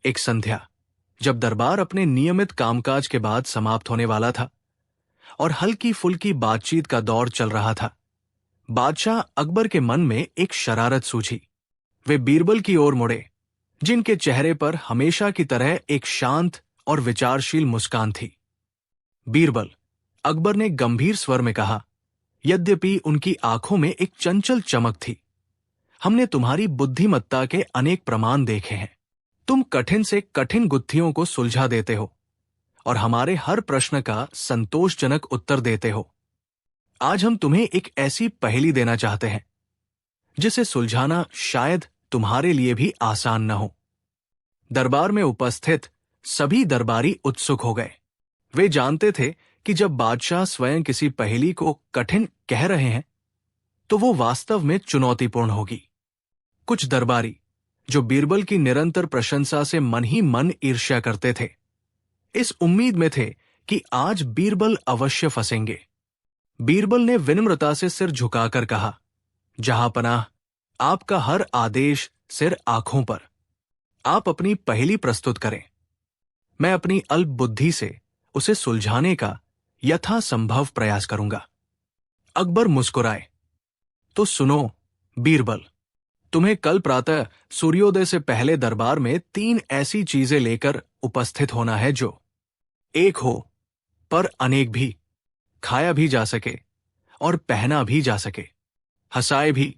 एक संध्या, जब दरबार अपने नियमित कामकाज के बाद समाप्त होने वाला था और हल्की फुल्की बातचीत का दौर चल रहा था, बादशाह अकबर के मन में एक शरारत सूझी। वे बीरबल की ओर मुड़े, जिनके चेहरे पर हमेशा की तरह एक शांत और विचारशील मुस्कान थी। बीरबल, अकबर ने गंभीर स्वर में कहा, यद्यपि उनकी आंखों में एक चंचल चमक थी, हमने तुम्हारी बुद्धिमत्ता के अनेक प्रमाण देखे हैं। तुम कठिन से कठिन गुत्थियों को सुलझा देते हो और हमारे हर प्रश्न का संतोषजनक उत्तर देते हो। आज हम तुम्हें एक ऐसी पहेली देना चाहते हैं जिसे सुलझाना शायद तुम्हारे लिए भी आसान न हो। दरबार में उपस्थित सभी दरबारी उत्सुक हो गए। वे जानते थे कि जब बादशाह स्वयं किसी पहेली को कठिन कह रहे हैं तो वो वास्तव में चुनौतीपूर्ण होगी। कुछ दरबारी, जो बीरबल की निरंतर प्रशंसा से मन ही मन ईर्ष्या करते थे, इस उम्मीद में थे कि आज बीरबल अवश्य फंसेंगे। बीरबल ने विनम्रता से सिर झुकाकर कहा, जहांपनाह, आपका हर आदेश सिर आंखों पर। आप अपनी पहेली प्रस्तुत करें, मैं अपनी अल्प बुद्धि से उसे सुलझाने का यथासंभव प्रयास करूंगा। अकबर मुस्कुराए, तो सुनो बीरबल, तुम्हें कल प्रातः सूर्योदय से पहले दरबार में 3 ऐसी चीजें लेकर उपस्थित होना है जो एक हो पर अनेक भी, खाया भी जा सके और पहना भी जा सके, हंसाए भी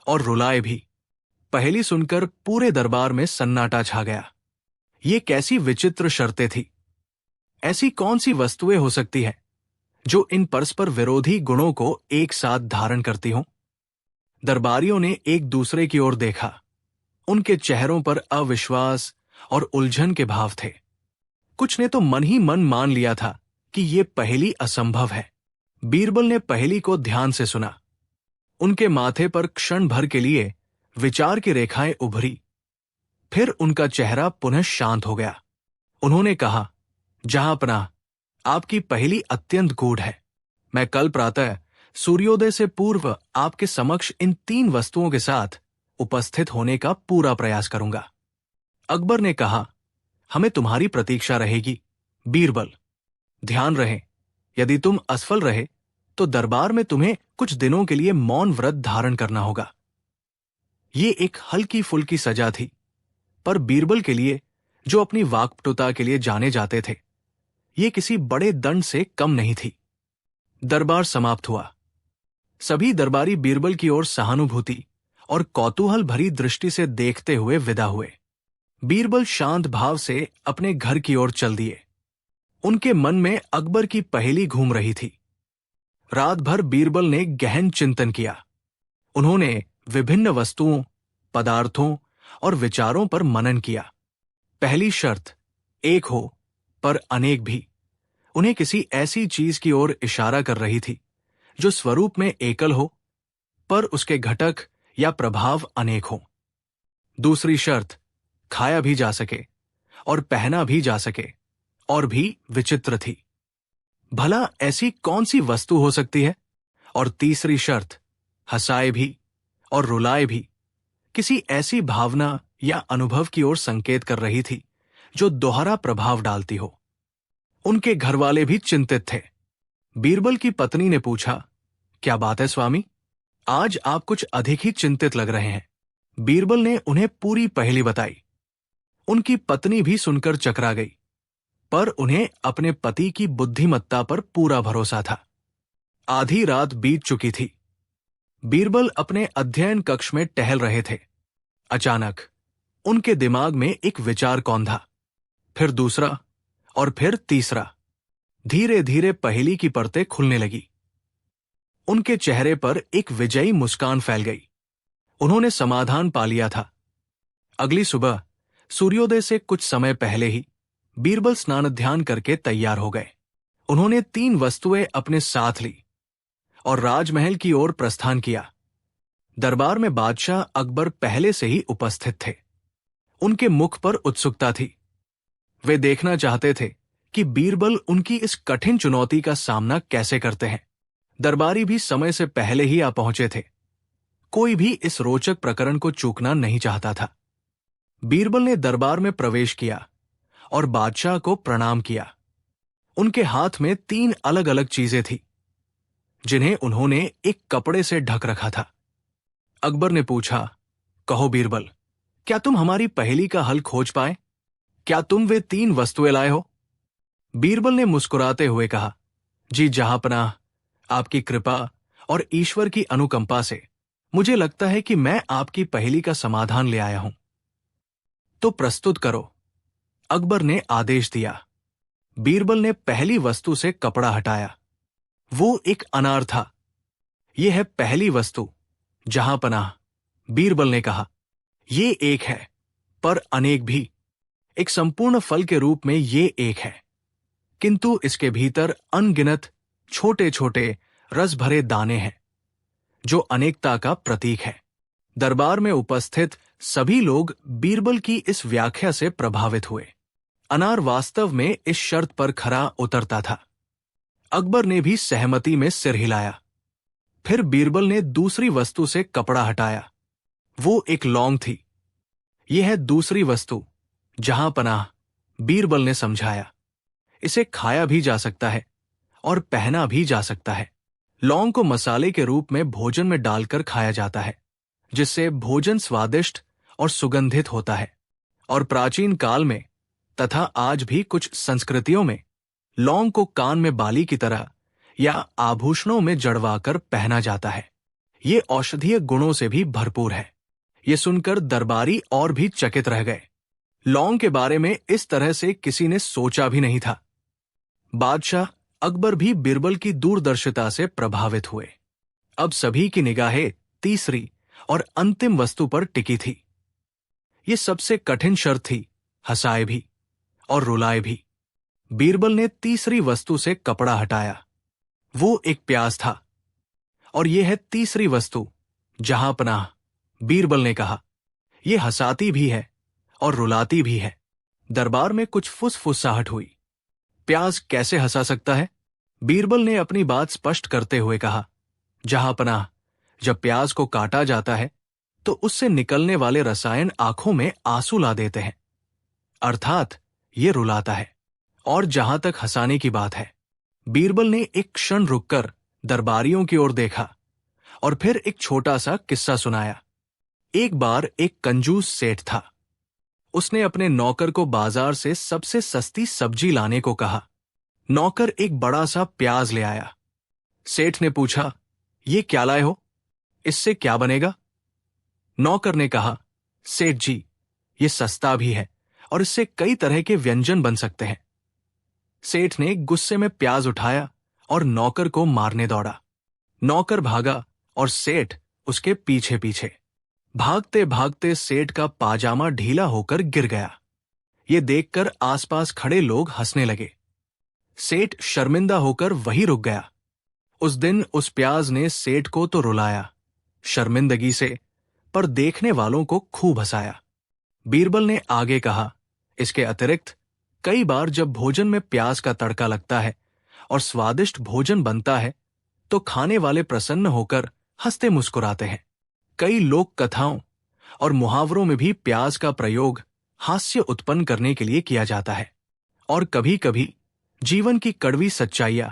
और रुलाए भी। पहेली सुनकर पूरे दरबार में सन्नाटा छा गया। ये कैसी विचित्र शर्तें थी। ऐसी कौन सी वस्तुएं हो सकती हैं जो इन परस्पर विरोधी गुणों को एक साथ धारण करती हों? दरबारियों ने एक दूसरे की ओर देखा। उनके चेहरों पर अविश्वास और उलझन के भाव थे। कुछ ने तो मन ही मन मान लिया था कि ये पहेली असंभव है। बीरबल ने पहेली को ध्यान से सुना। उनके माथे पर क्षण भर के लिए विचार की रेखाएं उभरी, फिर उनका चेहरा पुनः शांत हो गया। उन्होंने कहा, जहांपनाह, आपकी पहेली अत्यंत गूढ़ है। मैं कल प्रातः सूर्योदय से पूर्व आपके समक्ष इन 3 वस्तुओं के साथ उपस्थित होने का पूरा प्रयास करूंगा। अकबर ने कहा, हमें तुम्हारी प्रतीक्षा रहेगी। बीरबल, ध्यान रहे, यदि तुम असफल रहे तो दरबार में तुम्हें कुछ दिनों के लिए मौन व्रत धारण करना होगा। ये एक हल्की फुल्की सजा थी, पर बीरबल के लिए, जो अपनी वाक्पटुता के लिए जाने जाते थे, ये किसी बड़े दंड से कम नहीं थी। दरबार समाप्त हुआ। सभी दरबारी बीरबल की ओर सहानुभूति और कौतूहल भरी दृष्टि से देखते हुए विदा हुए। बीरबल शांत भाव से अपने घर की ओर चल दिए। उनके मन में अकबर की पहेली घूम रही थी। रात भर बीरबल ने गहन चिंतन किया। उन्होंने विभिन्न वस्तुओं, पदार्थों और विचारों पर मनन किया। पहली शर्त, एक हो पर अनेक भी, उन्हें किसी ऐसी चीज की ओर इशारा कर रही थी जो स्वरूप में एकल हो पर उसके घटक या प्रभाव अनेक हो। दूसरी शर्त, खाया भी जा सके और पहना भी जा सके और भी विचित्र थी। भला ऐसी कौन सी वस्तु हो सकती है? और तीसरी शर्त, हंसाए भी और रुलाए भी, किसी ऐसी भावना या अनुभव की ओर संकेत कर रही थी जो दोहरा प्रभाव डालती हो। उनके घरवाले भी चिंतित थे। बीरबल की पत्नी ने पूछा, क्या बात है स्वामी, आज आप कुछ अधिक ही चिंतित लग रहे हैं। बीरबल ने उन्हें पूरी पहेली बताई। उनकी पत्नी भी सुनकर चकरा गई, पर उन्हें अपने पति की बुद्धिमत्ता पर पूरा भरोसा था। आधी रात बीत चुकी थी। बीरबल अपने अध्ययन कक्ष में टहल रहे थे। अचानक उनके दिमाग में एक विचार कौंधा, फिर दूसरा और फिर तीसरा। धीरे धीरे पहेली की परतें खुलने लगी। उनके चेहरे पर एक विजयी मुस्कान फैल गई। उन्होंने समाधान पा लिया था। अगली सुबह सूर्योदय से कुछ समय पहले ही बीरबल स्नान ध्यान करके तैयार हो गए। उन्होंने 3 वस्तुएं अपने साथ ली और राजमहल की ओर प्रस्थान किया। दरबार में बादशाह अकबर पहले से ही उपस्थित थे। उनके मुख पर उत्सुकता थी। वे देखना चाहते थे कि बीरबल उनकी इस कठिन चुनौती का सामना कैसे करते हैं। दरबारी भी समय से पहले ही आ पहुंचे थे। कोई भी इस रोचक प्रकरण को चूकना नहीं चाहता था। बीरबल ने दरबार में प्रवेश किया और बादशाह को प्रणाम किया। उनके हाथ में 3 अलग अलग चीजें थी, जिन्हें उन्होंने एक कपड़े से ढक रखा था। अकबर ने पूछा, कहो बीरबल, क्या तुम हमारी पहेली का हल खोज पाए? क्या तुम वे 3 वस्तुएं लाए हो? बीरबल ने मुस्कुराते हुए कहा, जी जहांपनाह, आपकी कृपा और ईश्वर की अनुकंपा से मुझे लगता है कि मैं आपकी पहेली का समाधान ले आया हूं। तो प्रस्तुत करो, अकबर ने आदेश दिया। बीरबल ने पहली वस्तु से कपड़ा हटाया। वो एक अनार था। यह है पहली वस्तु, जहांपनाह, बीरबल ने कहा। ये एक है, पर अनेक भी। एक संपूर्ण फल के रूप में ये एक है, किंतु इसके भीतर अनगिनत छोटे छोटे रस भरे दाने हैं, जो अनेकता का प्रतीक है। दरबार में उपस्थित सभी लोग बीरबल की इस व्याख्या से प्रभावित हुए। अनार वास्तव में इस शर्त पर खरा उतरता था। अकबर ने भी सहमति में सिर हिलाया। फिर बीरबल ने दूसरी वस्तु से कपड़ा हटाया। वो एक लौंग थी। यह है दूसरी वस्तु, जहांपनाह, बीरबल ने समझाया। इसे खाया भी जा सकता है और पहना भी जा सकता है। लौंग को मसाले के रूप में भोजन में डालकर खाया जाता है, जिससे भोजन स्वादिष्ट और सुगंधित होता है। और प्राचीन काल में तथा आज भी कुछ संस्कृतियों में लौंग को कान में बाली की तरह या आभूषणों में जड़वाकर पहना जाता है। ये औषधीय गुणों से भी भरपूर है। ये सुनकर दरबारी और भी चकित रह गए। लौंग के बारे में इस तरह से किसी ने सोचा भी नहीं था। बादशाह अकबर भी बीरबल की दूरदर्शिता से प्रभावित हुए। अब सभी की निगाहें तीसरी और अंतिम वस्तु पर टिकी थी। ये सबसे कठिन शर्त थी, हंसाए भी और रुलाए भी। बीरबल ने तीसरी वस्तु से कपड़ा हटाया। वो एक प्याज था। और यह है तीसरी वस्तु, जहांपनाह, बीरबल ने कहा। यह हंसाती भी है और रुलाती भी है। दरबार में कुछ फुसफुसाहट हुई। प्याज कैसे हंसा सकता है? बीरबल ने अपनी बात स्पष्ट करते हुए कहा, जहांपनाह, जब प्याज को काटा जाता है तो उससे निकलने वाले रसायन आंखों में आंसू ला देते हैं, अर्थात ये रुलाता है। और जहां तक हंसाने की बात है, बीरबल ने एक क्षण रुककर दरबारियों की ओर देखा और फिर एक छोटा सा किस्सा सुनाया। एक बार एक कंजूस सेठ था। उसने अपने नौकर को बाजार से सबसे सस्ती सब्जी लाने को कहा। नौकर एक बड़ा सा प्याज ले आया। सेठ ने पूछा, ये क्या लाए हो? इससे क्या बनेगा? नौकर ने कहा, सेठ जी, ये सस्ता भी है और इससे कई तरह के व्यंजन बन सकते हैं। सेठ ने गुस्से में प्याज उठाया और नौकर को मारने दौड़ा। नौकर भागा और सेठ उसके पीछे पीछे। भागते भागते सेठ का पाजामा ढीला होकर गिर गया। ये देखकर आसपास खड़े लोग हंसने लगे। सेठ शर्मिंदा होकर वहीं रुक गया। उस दिन उस प्याज ने सेठ को तो रुलाया शर्मिंदगी से, पर देखने वालों को खूब हंसाया। बीरबल ने आगे कहा, इसके अतिरिक्त कई बार जब भोजन में प्याज का तड़का लगता है और स्वादिष्ट भोजन बनता है, तो खाने वाले प्रसन्न होकर हंसते मुस्कुराते हैं। कई लोक कथाओं और मुहावरों में भी प्याज का प्रयोग हास्य उत्पन्न करने के लिए किया जाता है। और कभी कभी जीवन की कड़वी सच्चाइयां,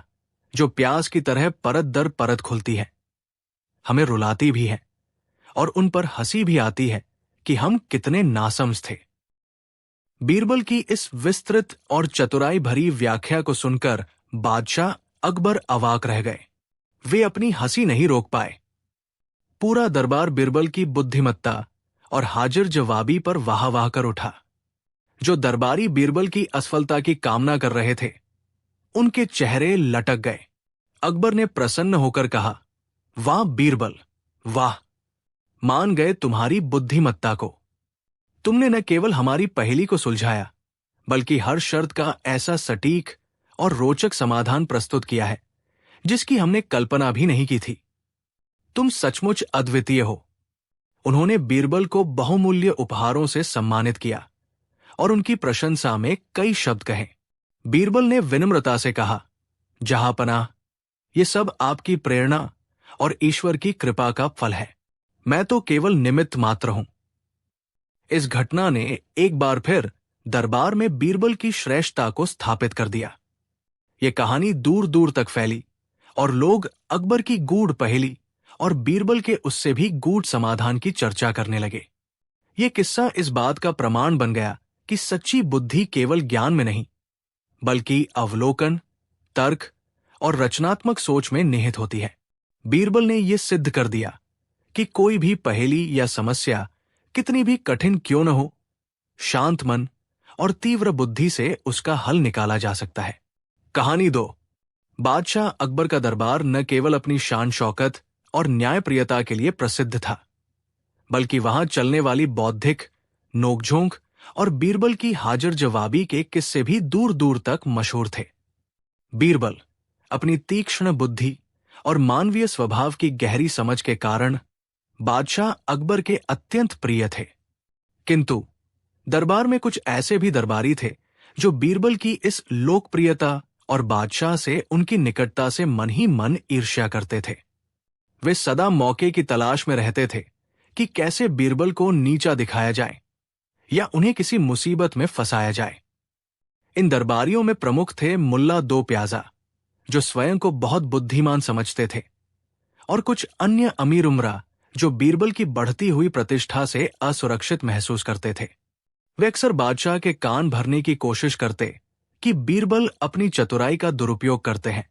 जो प्याज की तरह परत दर परत खुलती है, हमें रुलाती भी है और उन पर हंसी भी आती है कि हम कितने नासमझ थे। बीरबल की इस विस्तृत और चतुराई भरी व्याख्या को सुनकर बादशाह अकबर अवाक रह गए। वे अपनी हंसी नहीं रोक पाए। पूरा दरबार बीरबल की बुद्धिमत्ता और हाजिर जवाबी पर वाह वाह कर उठा। जो दरबारी बीरबल की असफलता की कामना कर रहे थे, उनके चेहरे लटक गए। अकबर ने प्रसन्न होकर कहा, वाह बीरबल, वाह, मान गए तुम्हारी बुद्धिमत्ता को। तुमने न केवल हमारी पहेली को सुलझाया, बल्कि हर शर्त का ऐसा सटीक और रोचक समाधान प्रस्तुत किया है, जिसकी हमने कल्पना भी नहीं की थी। तुम सचमुच अद्वितीय हो। उन्होंने बीरबल को बहुमूल्य उपहारों से सम्मानित किया और उनकी प्रशंसा में कई शब्द कहे। बीरबल ने विनम्रता से कहा, जहांपनाह, ये सब आपकी प्रेरणा और ईश्वर की कृपा का फल है। मैं तो केवल निमित्त मात्र हूं। इस घटना ने एक बार फिर दरबार में बीरबल की श्रेष्ठता को स्थापित कर दिया। यह कहानी दूर दूर तक फैली और लोग अकबर की गूढ़ पहेली और बीरबल के उससे भी गूढ़ समाधान की चर्चा करने लगे। यह किस्सा इस बात का प्रमाण बन गया कि सच्ची बुद्धि केवल ज्ञान में नहीं, बल्कि अवलोकन, तर्क और रचनात्मक सोच में निहित होती है। बीरबल ने यह सिद्ध कर दिया कि कोई भी पहेली या समस्या कितनी भी कठिन क्यों न हो, शांत मन और तीव्र बुद्धि से उसका हल निकाला जा सकता है। कहानी 2। बादशाह अकबर का दरबार न केवल अपनी शान शौकत और न्यायप्रियता के लिए प्रसिद्ध था, बल्कि वहां चलने वाली बौद्धिक नोकझोंक और बीरबल की हाजिर जवाबी के किस्से भी दूर दूर तक मशहूर थे। बीरबल अपनी तीक्ष्ण बुद्धि और मानवीय स्वभाव की गहरी समझ के कारण बादशाह अकबर के अत्यंत प्रिय थे। किंतु दरबार में कुछ ऐसे भी दरबारी थे जो बीरबल की इस लोकप्रियता और बादशाह से उनकी निकटता से मन ही मन ईर्ष्या करते थे। वे सदा मौके की तलाश में रहते थे कि कैसे बीरबल को नीचा दिखाया जाए या उन्हें किसी मुसीबत में फंसाया जाए। इन दरबारियों में प्रमुख थे मुल्ला दो प्याजा, जो स्वयं को बहुत बुद्धिमान समझते थे, और कुछ अन्य अमीर उमरा जो बीरबल की बढ़ती हुई प्रतिष्ठा से असुरक्षित महसूस करते थे। वे अक्सर बादशाह के कान भरने की कोशिश करते कि बीरबल अपनी चतुराई का दुरुपयोग करते हैं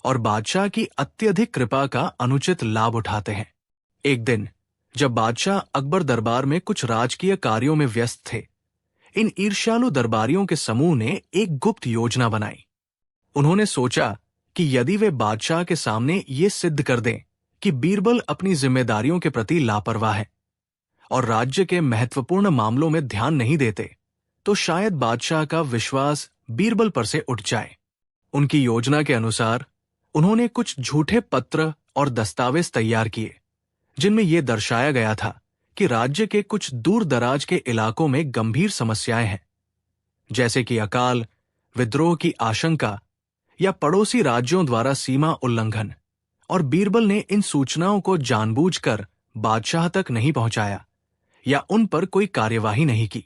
और बादशाह की अत्यधिक कृपा का अनुचित लाभ उठाते हैं। एक दिन जब बादशाह अकबर दरबार में कुछ राजकीय कार्यों में व्यस्त थे, इन ईर्ष्यालु दरबारियों के समूह ने एक गुप्त योजना बनाई। उन्होंने सोचा कि यदि वे बादशाह के सामने ये सिद्ध कर दें कि बीरबल अपनी जिम्मेदारियों के प्रति लापरवाह है और राज्य के महत्वपूर्ण मामलों में ध्यान नहीं देते, तो शायद बादशाह का विश्वास बीरबल पर से उठ जाए। उनकी योजना के अनुसार उन्होंने कुछ झूठे पत्र और दस्तावेज तैयार किए, जिनमें यह दर्शाया गया था कि राज्य के कुछ दूर दराज के इलाकों में गंभीर समस्याएं हैं, जैसे कि अकाल, विद्रोह की आशंका या पड़ोसी राज्यों द्वारा सीमा उल्लंघन, और बीरबल ने इन सूचनाओं को जानबूझकर बादशाह तक नहीं पहुंचाया या उन पर कोई कार्यवाही नहीं की।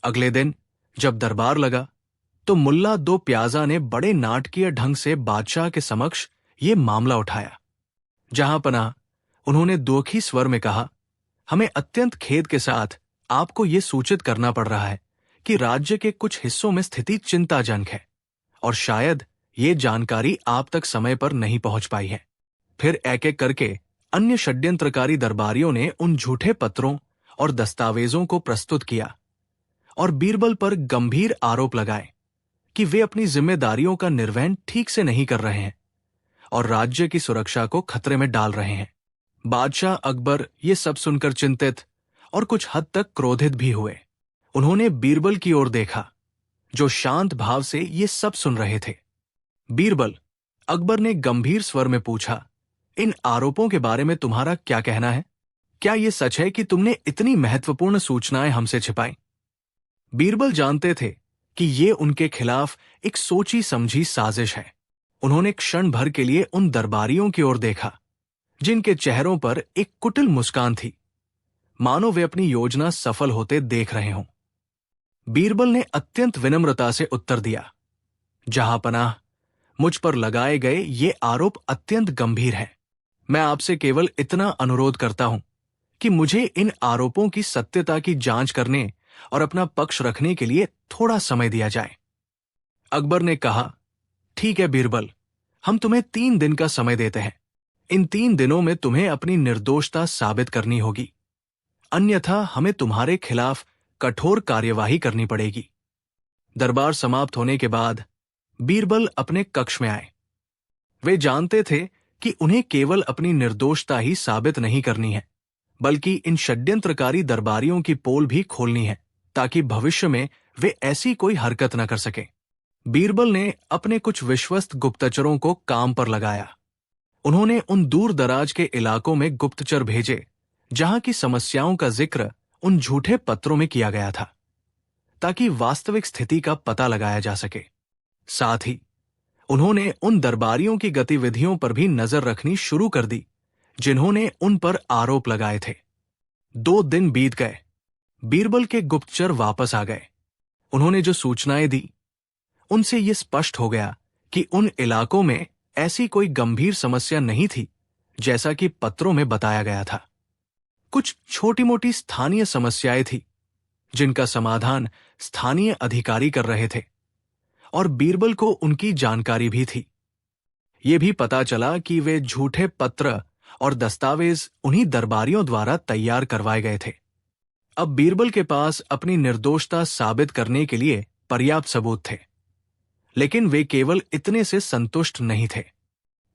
अगले दिन जब दरबार लगा तो मुल्ला दो प्याजा ने बड़े नाटकीय ढंग से बादशाह के समक्ष ये मामला उठाया। जहां पनाह उन्होंने दुखी स्वर में कहा, हमें अत्यंत खेद के साथ आपको ये सूचित करना पड़ रहा है कि राज्य के कुछ हिस्सों में स्थिति चिंताजनक है और शायद ये जानकारी आप तक समय पर नहीं पहुंच पाई है। फिर एक एक करके अन्य षड्यंत्रकारी दरबारियों ने उन झूठे पत्रों और दस्तावेजों को प्रस्तुत किया और बीरबल पर गंभीर आरोप लगाए कि वे अपनी जिम्मेदारियों का निर्वहन ठीक से नहीं कर रहे हैं और राज्य की सुरक्षा को खतरे में डाल रहे हैं। बादशाह अकबर ये सब सुनकर चिंतित और कुछ हद तक क्रोधित भी हुए। उन्होंने बीरबल की ओर देखा, जो शांत भाव से ये सब सुन रहे थे। बीरबल, अकबर ने गंभीर स्वर में पूछा, इन आरोपों के बारे में तुम्हारा क्या कहना है? क्या यह सच है कि तुमने इतनी महत्वपूर्ण सूचनाएं हमसे छिपाई? बीरबल जानते थे कि ये उनके खिलाफ एक सोची समझी साजिश है। उन्होंने क्षण भर के लिए उन दरबारियों की ओर देखा, जिनके चेहरों पर एक कुटिल मुस्कान थी, मानो वे अपनी योजना सफल होते देख रहे हों। बीरबल ने अत्यंत विनम्रता से उत्तर दिया, जहां पनाह, मुझ पर लगाए गए ये आरोप अत्यंत गंभीर हैं। मैं आपसे केवल इतना अनुरोध करता हूं कि मुझे इन आरोपों की सत्यता की जांच करने और अपना पक्ष रखने के लिए थोड़ा समय दिया जाए। अकबर ने कहा, ठीक है बीरबल, हम तुम्हें 3 दिन का समय देते हैं। इन 3 दिनों में तुम्हें अपनी निर्दोषता साबित करनी होगी, अन्यथा हमें तुम्हारे खिलाफ कठोर कार्यवाही करनी पड़ेगी। दरबार समाप्त होने के बाद बीरबल अपने कक्ष में आए। वे जानते थे कि उन्हें केवल अपनी निर्दोषता ही साबित नहीं करनी है, बल्कि इन षड्यंत्रकारी दरबारियों की पोल भी खोलनी है, ताकि भविष्य में वे ऐसी कोई हरकत न कर सके। बीरबल ने अपने कुछ विश्वस्त गुप्तचरों को काम पर लगाया। उन्होंने उन दूर दराज के इलाकों में गुप्तचर भेजे जहां की समस्याओं का जिक्र उन झूठे पत्रों में किया गया था, ताकि वास्तविक स्थिति का पता लगाया जा सके। साथ ही उन्होंने उन दरबारियों की गतिविधियों पर भी नजर रखनी शुरू कर दी जिन्होंने उन पर आरोप लगाए थे। 2 दिन बीत गए। बीरबल के गुप्तचर वापस आ गए। उन्होंने जो सूचनाएं दी, उनसे यह स्पष्ट हो गया कि उन इलाकों में ऐसी कोई गंभीर समस्या नहीं थी जैसा कि पत्रों में बताया गया था। कुछ छोटी मोटी स्थानीय समस्याएं थी जिनका समाधान स्थानीय अधिकारी कर रहे थे, और बीरबल को उनकी जानकारी भी थी। ये भी पता चला कि वे झूठे पत्र और दस्तावेज उन्हीं दरबारियों द्वारा तैयार करवाए गए थे। अब बीरबल के पास अपनी निर्दोषता साबित करने के लिए पर्याप्त सबूत थे, लेकिन वे केवल इतने से संतुष्ट नहीं थे।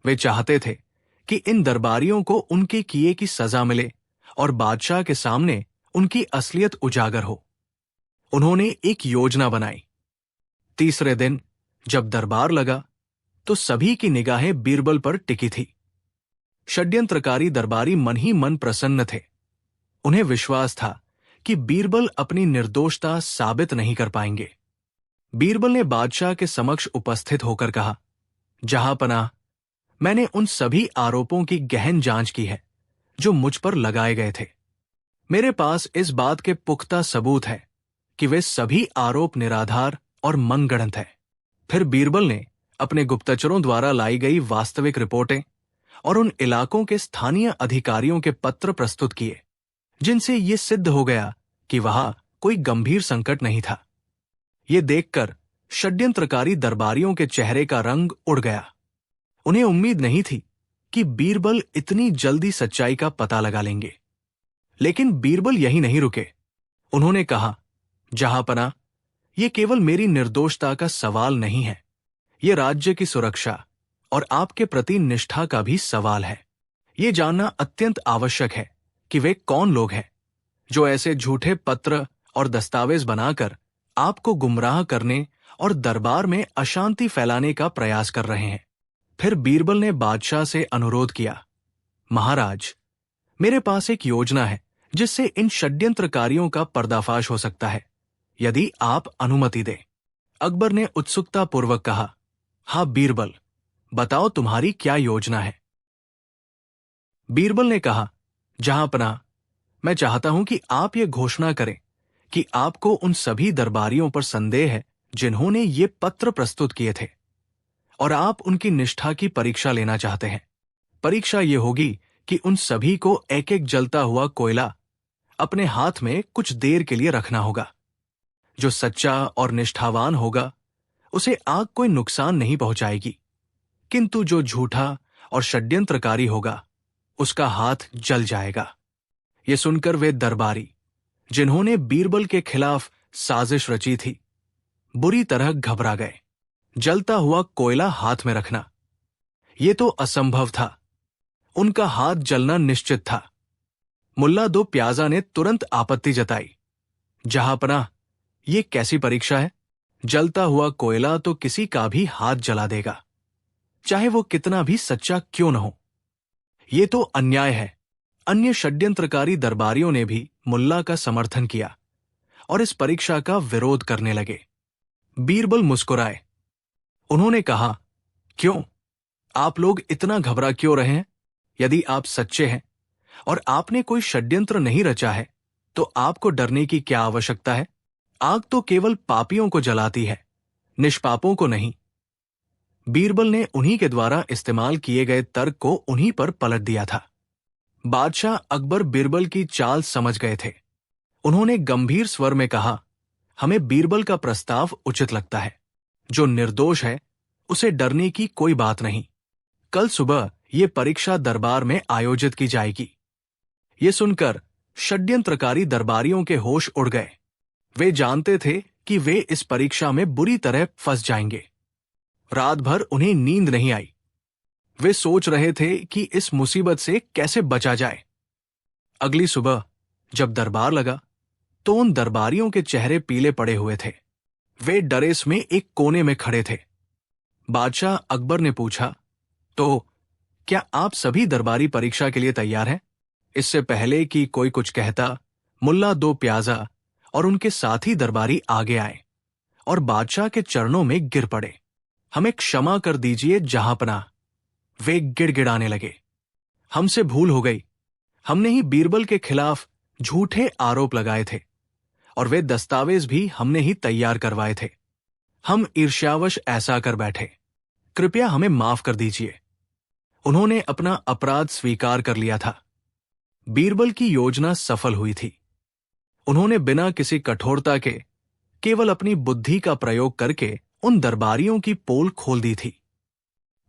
वे चाहते थे कि इन दरबारियों को उनके किए की सजा मिले और बादशाह के सामने उनकी असलियत उजागर हो। उन्होंने एक योजना बनाई। तीसरे दिन जब दरबार लगा तो सभी की निगाहें बीरबल पर टिकी थी। षड्यंत्रकारी दरबारी मन ही मन प्रसन्न थे। उन्हें विश्वास था कि बीरबल अपनी निर्दोषता साबित नहीं कर पाएंगे। बीरबल ने बादशाह के समक्ष उपस्थित होकर कहा, जहांपनाह, मैंने उन सभी आरोपों की गहन जांच की है जो मुझ पर लगाए गए थे। मेरे पास इस बात के पुख्ता सबूत है कि वे सभी आरोप निराधार और मनगढ़ंत हैं। फिर बीरबल ने अपने गुप्तचरों द्वारा लाई गई वास्तविक रिपोर्टें और उन इलाकों के स्थानीय अधिकारियों के पत्र प्रस्तुत किए, जिनसे ये सिद्ध हो गया कि वहां कोई गंभीर संकट नहीं था। ये देखकर षड्यंत्रकारी दरबारियों के चेहरे का रंग उड़ गया। उन्हें उम्मीद नहीं थी कि बीरबल इतनी जल्दी सच्चाई का पता लगा लेंगे। लेकिन बीरबल यही नहीं रुके। उन्होंने कहा, जहांपनाह, ये केवल मेरी निर्दोषता का सवाल नहीं है, ये राज्य की सुरक्षा और आपके प्रति निष्ठा का भी सवाल है। ये जानना अत्यंत आवश्यक है कि वे कौन लोग हैं जो ऐसे झूठे पत्र और दस्तावेज बनाकर आपको गुमराह करने और दरबार में अशांति फैलाने का प्रयास कर रहे हैं। फिर बीरबल ने बादशाह से अनुरोध किया, महाराज, मेरे पास एक योजना है जिससे इन षड्यंत्रकारियों का पर्दाफाश हो सकता है, यदि आप अनुमति दें। अकबर ने उत्सुकतापूर्वक कहा, हाँ बीरबल, बताओ तुम्हारी क्या योजना है। बीरबल ने कहा, जहांपनाह, मैं चाहता हूं कि आप ये घोषणा करें कि आपको उन सभी दरबारियों पर संदेह है जिन्होंने ये पत्र प्रस्तुत किए थे, और आप उनकी निष्ठा की परीक्षा लेना चाहते हैं। परीक्षा ये होगी कि उन सभी को एक एक जलता हुआ कोयला अपने हाथ में कुछ देर के लिए रखना होगा। जो सच्चा और निष्ठावान होगा उसे आग कोई नुकसान नहीं पहुंचाएगी, किंतु जो झूठा और षड्यंत्रकारी होगा उसका हाथ जल जाएगा। ये सुनकर वे दरबारी, जिन्होंने बीरबल के खिलाफ साजिश रची थी, बुरी तरह घबरा गए। जलता हुआ कोयला हाथ में रखना, ये तो असंभव था। उनका हाथ जलना निश्चित था। मुल्ला दो प्याजा ने तुरंत आपत्ति जताई, जहांपनाह, ये कैसी परीक्षा है? जलता हुआ कोयला तो किसी का भी हाथ जला देगा, चाहे वो कितना भी सच्चा क्यों न हो। ये तो अन्याय है। अन्य षड्यंत्रकारी दरबारियों ने भी मुल्ला का समर्थन किया और इस परीक्षा का विरोध करने लगे। बीरबल मुस्कुराए। उन्होंने कहा, क्यों? आप लोग इतना घबरा क्यों रहे हैं? यदि आप सच्चे हैं और आपने कोई षड्यंत्र नहीं रचा है, तो आपको डरने की क्या आवश्यकता है? आग तो केवल पापियों को जलाती है, निष्पापों को नहीं। बीरबल ने उन्हीं के द्वारा इस्तेमाल किए गए तर्क को उन्हीं पर पलट दिया था। बादशाह अकबर बीरबल की चाल समझ गए थे। उन्होंने गंभीर स्वर में कहा, हमें बीरबल का प्रस्ताव उचित लगता है। जो निर्दोष है उसे डरने की कोई बात नहीं। कल सुबह ये परीक्षा दरबार में आयोजित की जाएगी। ये सुनकर षड्यंत्रकारी दरबारियों के होश उड़ गए। वे जानते थे कि वे इस परीक्षा में बुरी तरह फंस जाएंगे। रात भर उन्हें नींद नहीं आई। वे सोच रहे थे कि इस मुसीबत से कैसे बचा जाए। अगली सुबह जब दरबार लगा तो उन दरबारियों के चेहरे पीले पड़े हुए थे। वे डरेस में एक कोने में खड़े थे। बादशाह अकबर ने पूछा, तो क्या आप सभी दरबारी परीक्षा के लिए तैयार हैं? इससे पहले कि कोई कुछ कहता, मुल्ला दो प्याजा और उनके साथी दरबारी आगे आए और बादशाह के चरणों में गिर पड़े। हमें क्षमा कर दीजिए जहांपनाह, वे गिड़गिड़ाने लगे। हमसे भूल हो गई। हमने ही बीरबल के खिलाफ झूठे आरोप लगाए थे और वे दस्तावेज भी हमने ही तैयार करवाए थे। हम ईर्ष्यावश ऐसा कर बैठे। कृपया हमें माफ कर दीजिए। उन्होंने अपना अपराध स्वीकार कर लिया था। बीरबल की योजना सफल हुई थी। उन्होंने बिना किसी कठोरता के केवल अपनी बुद्धि का प्रयोग करके उन दरबारियों की पोल खोल दी थी।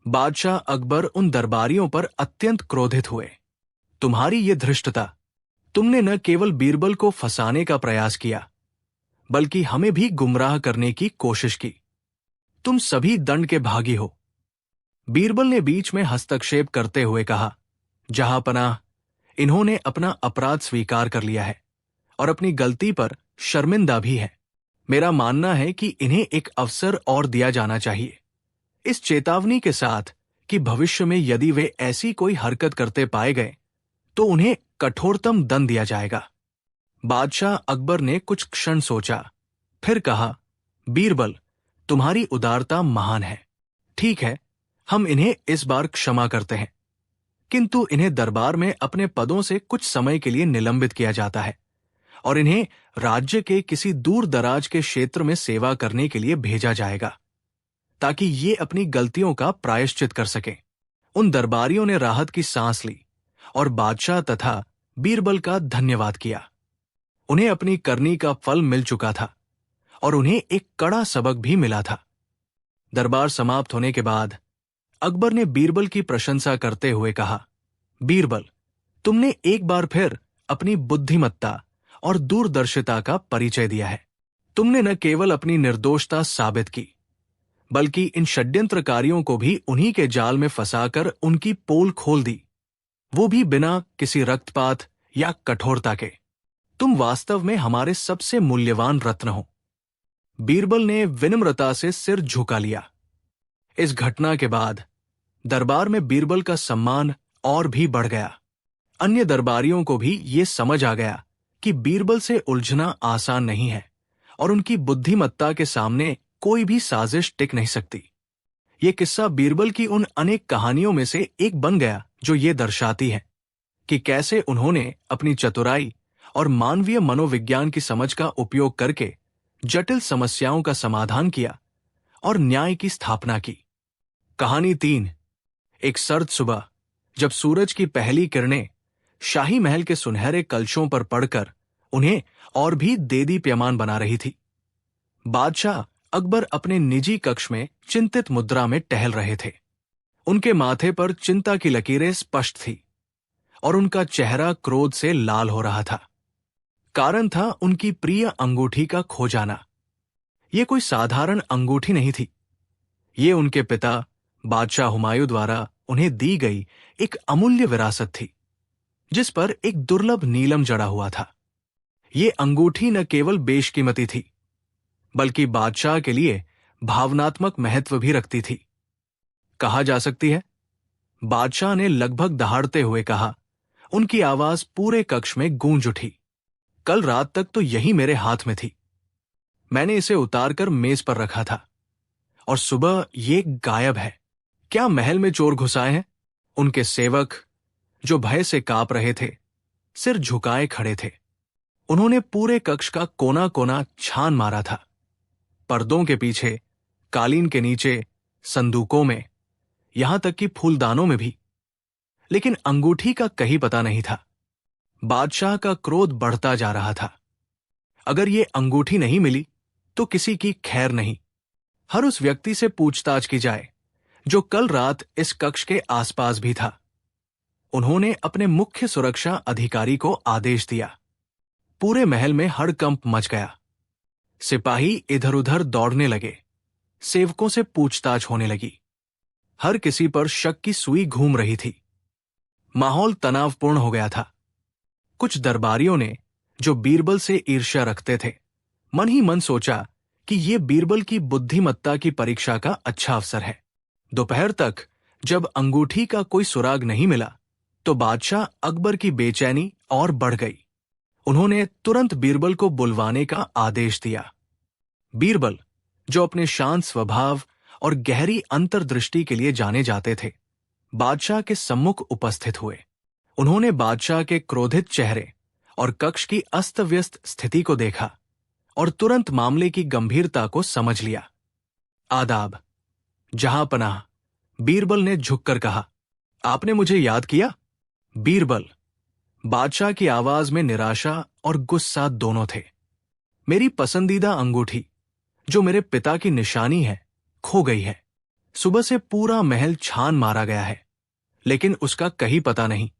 बादशाह अकबर उन दरबारियों पर अत्यंत क्रोधित हुए। तुम्हारी ये धृष्टता! तुमने न केवल बीरबल को फंसाने का प्रयास किया, बल्कि हमें भी गुमराह करने की कोशिश की। तुम सभी दंड के भागी हो। बीरबल ने बीच में हस्तक्षेप करते हुए कहा, जहांपनाह, इन्होंने अपना अपराध स्वीकार कर लिया है और अपनी गलती पर शर्मिंदा भी है। मेरा मानना है कि इन्हें एक अवसर और दिया जाना चाहिए, इस चेतावनी के साथ कि भविष्य में यदि वे ऐसी कोई हरकत करते पाए गए तो उन्हें कठोरतम दंड दिया जाएगा। बादशाह अकबर ने कुछ क्षण सोचा, फिर कहा, बीरबल, तुम्हारी उदारता महान है। ठीक है, हम इन्हें इस बार क्षमा करते हैं, किंतु इन्हें दरबार में अपने पदों से कुछ समय के लिए निलंबित किया जाता है और इन्हें राज्य के किसी दूर दराज के क्षेत्र में सेवा करने के लिए भेजा जाएगा, ताकि ये अपनी गलतियों का प्रायश्चित कर सकें। उन दरबारियों ने राहत की सांस ली और बादशाह तथा बीरबल का धन्यवाद किया। उन्हें अपनी करनी का फल मिल चुका था और उन्हें एक कड़ा सबक भी मिला था। दरबार समाप्त होने के बाद अकबर ने बीरबल की प्रशंसा करते हुए कहा, बीरबल, तुमने एक बार फिर अपनी बुद्धिमत्ता और दूरदर्शिता का परिचय दिया है। तुमने न केवल अपनी निर्दोषता साबित की, बल्कि इन षड्यंत्रकारियों को भी उन्हीं के जाल में फंसाकर उनकी पोल खोल दी, वो भी बिना किसी रक्तपात या कठोरता के। तुम वास्तव में हमारे सबसे मूल्यवान रत्न हो। बीरबल ने विनम्रता से सिर झुका लिया। इस घटना के बाद दरबार में बीरबल का सम्मान और भी बढ़ गया। अन्य दरबारियों को भी ये समझ आ गया कि बीरबल से उलझना आसान नहीं है और उनकी बुद्धिमत्ता के सामने कोई भी साजिश टिक नहीं सकती। ये किस्सा बीरबल की उन अनेक कहानियों में से एक बन गया जो ये दर्शाती है कि कैसे उन्होंने अपनी चतुराई और मानवीय मनोविज्ञान की समझ का उपयोग करके जटिल समस्याओं का समाधान किया और न्याय की स्थापना की। कहानी 3। एक सर्द सुबह, जब सूरज की पहली किरणें शाही महल के सुनहरे कलशों पर पड़कर उन्हें और भी देदीप्यमान बना रही थी, बादशाह अकबर अपने निजी कक्ष में चिंतित मुद्रा में टहल रहे थे। उनके माथे पर चिंता की लकीरें स्पष्ट थी और उनका चेहरा क्रोध से लाल हो रहा था। कारण था उनकी प्रिय अंगूठी का खो जाना। ये कोई साधारण अंगूठी नहीं थी। ये उनके पिता बादशाह हुमायूं द्वारा उन्हें दी गई एक अमूल्य विरासत थी, जिस पर एक दुर्लभ नीलम जड़ा हुआ था। ये अंगूठी न केवल बेशकीमती थी, बल्कि बादशाह के लिए भावनात्मक महत्व भी रखती थी। कहा जा सकती है, बादशाह ने लगभग दहाड़ते हुए कहा। उनकी आवाज पूरे कक्ष में गूंज उठी। कल रात तक तो यही मेरे हाथ में थी। मैंने इसे उतारकर मेज पर रखा था और सुबह ये गायब है। क्या महल में चोर घुस आए हैं? उनके सेवक, जो भय से कांप रहे थे, सिर झुकाए खड़े थे। उन्होंने पूरे कक्ष का कोना कोना छान मारा था, पर्दों के पीछे, कालीन के नीचे, संदूकों में, यहां तक कि फूलदानों में भी, लेकिन अंगूठी का कहीं पता नहीं था। बादशाह का क्रोध बढ़ता जा रहा था। अगर ये अंगूठी नहीं मिली तो किसी की खैर नहीं। हर उस व्यक्ति से पूछताछ की जाए जो कल रात इस कक्ष के आसपास भी था। उन्होंने अपने मुख्य सुरक्षा अधिकारी को आदेश दिया। पूरे महल में हड़कंप मच गया। सिपाही इधर उधर दौड़ने लगे। सेवकों से पूछताछ होने लगी। हर किसी पर शक की सुई घूम रही थी। माहौल तनावपूर्ण हो गया था। कुछ दरबारियों ने, जो बीरबल से ईर्ष्या रखते थे, मन ही मन सोचा कि ये बीरबल की बुद्धिमत्ता की परीक्षा का अच्छा अवसर है। दोपहर तक जब अंगूठी का कोई सुराग नहीं मिला तो बादशाह अकबर की बेचैनी और बढ़ गई। उन्होंने तुरंत बीरबल को बुलवाने का आदेश दिया। बीरबल, जो अपने शांत स्वभाव और गहरी अंतर्दृष्टि के लिए जाने जाते थे, बादशाह के सम्मुख उपस्थित हुए। उन्होंने बादशाह के क्रोधित चेहरे और कक्ष की अस्त व्यस्त स्थिति को देखा और तुरंत मामले की गंभीरता को समझ लिया। आदाब, जहांपनाह, बीरबल ने झुककर कहा। आपने मुझे याद किया? बीरबल, बादशाह की आवाज में निराशा और गुस्सा दोनों थे। मेरी पसंदीदा अंगूठी, जो मेरे पिता की निशानी है, खो गई है। सुबह से पूरा महल छान मारा गया है, लेकिन उसका कहीं पता नहीं।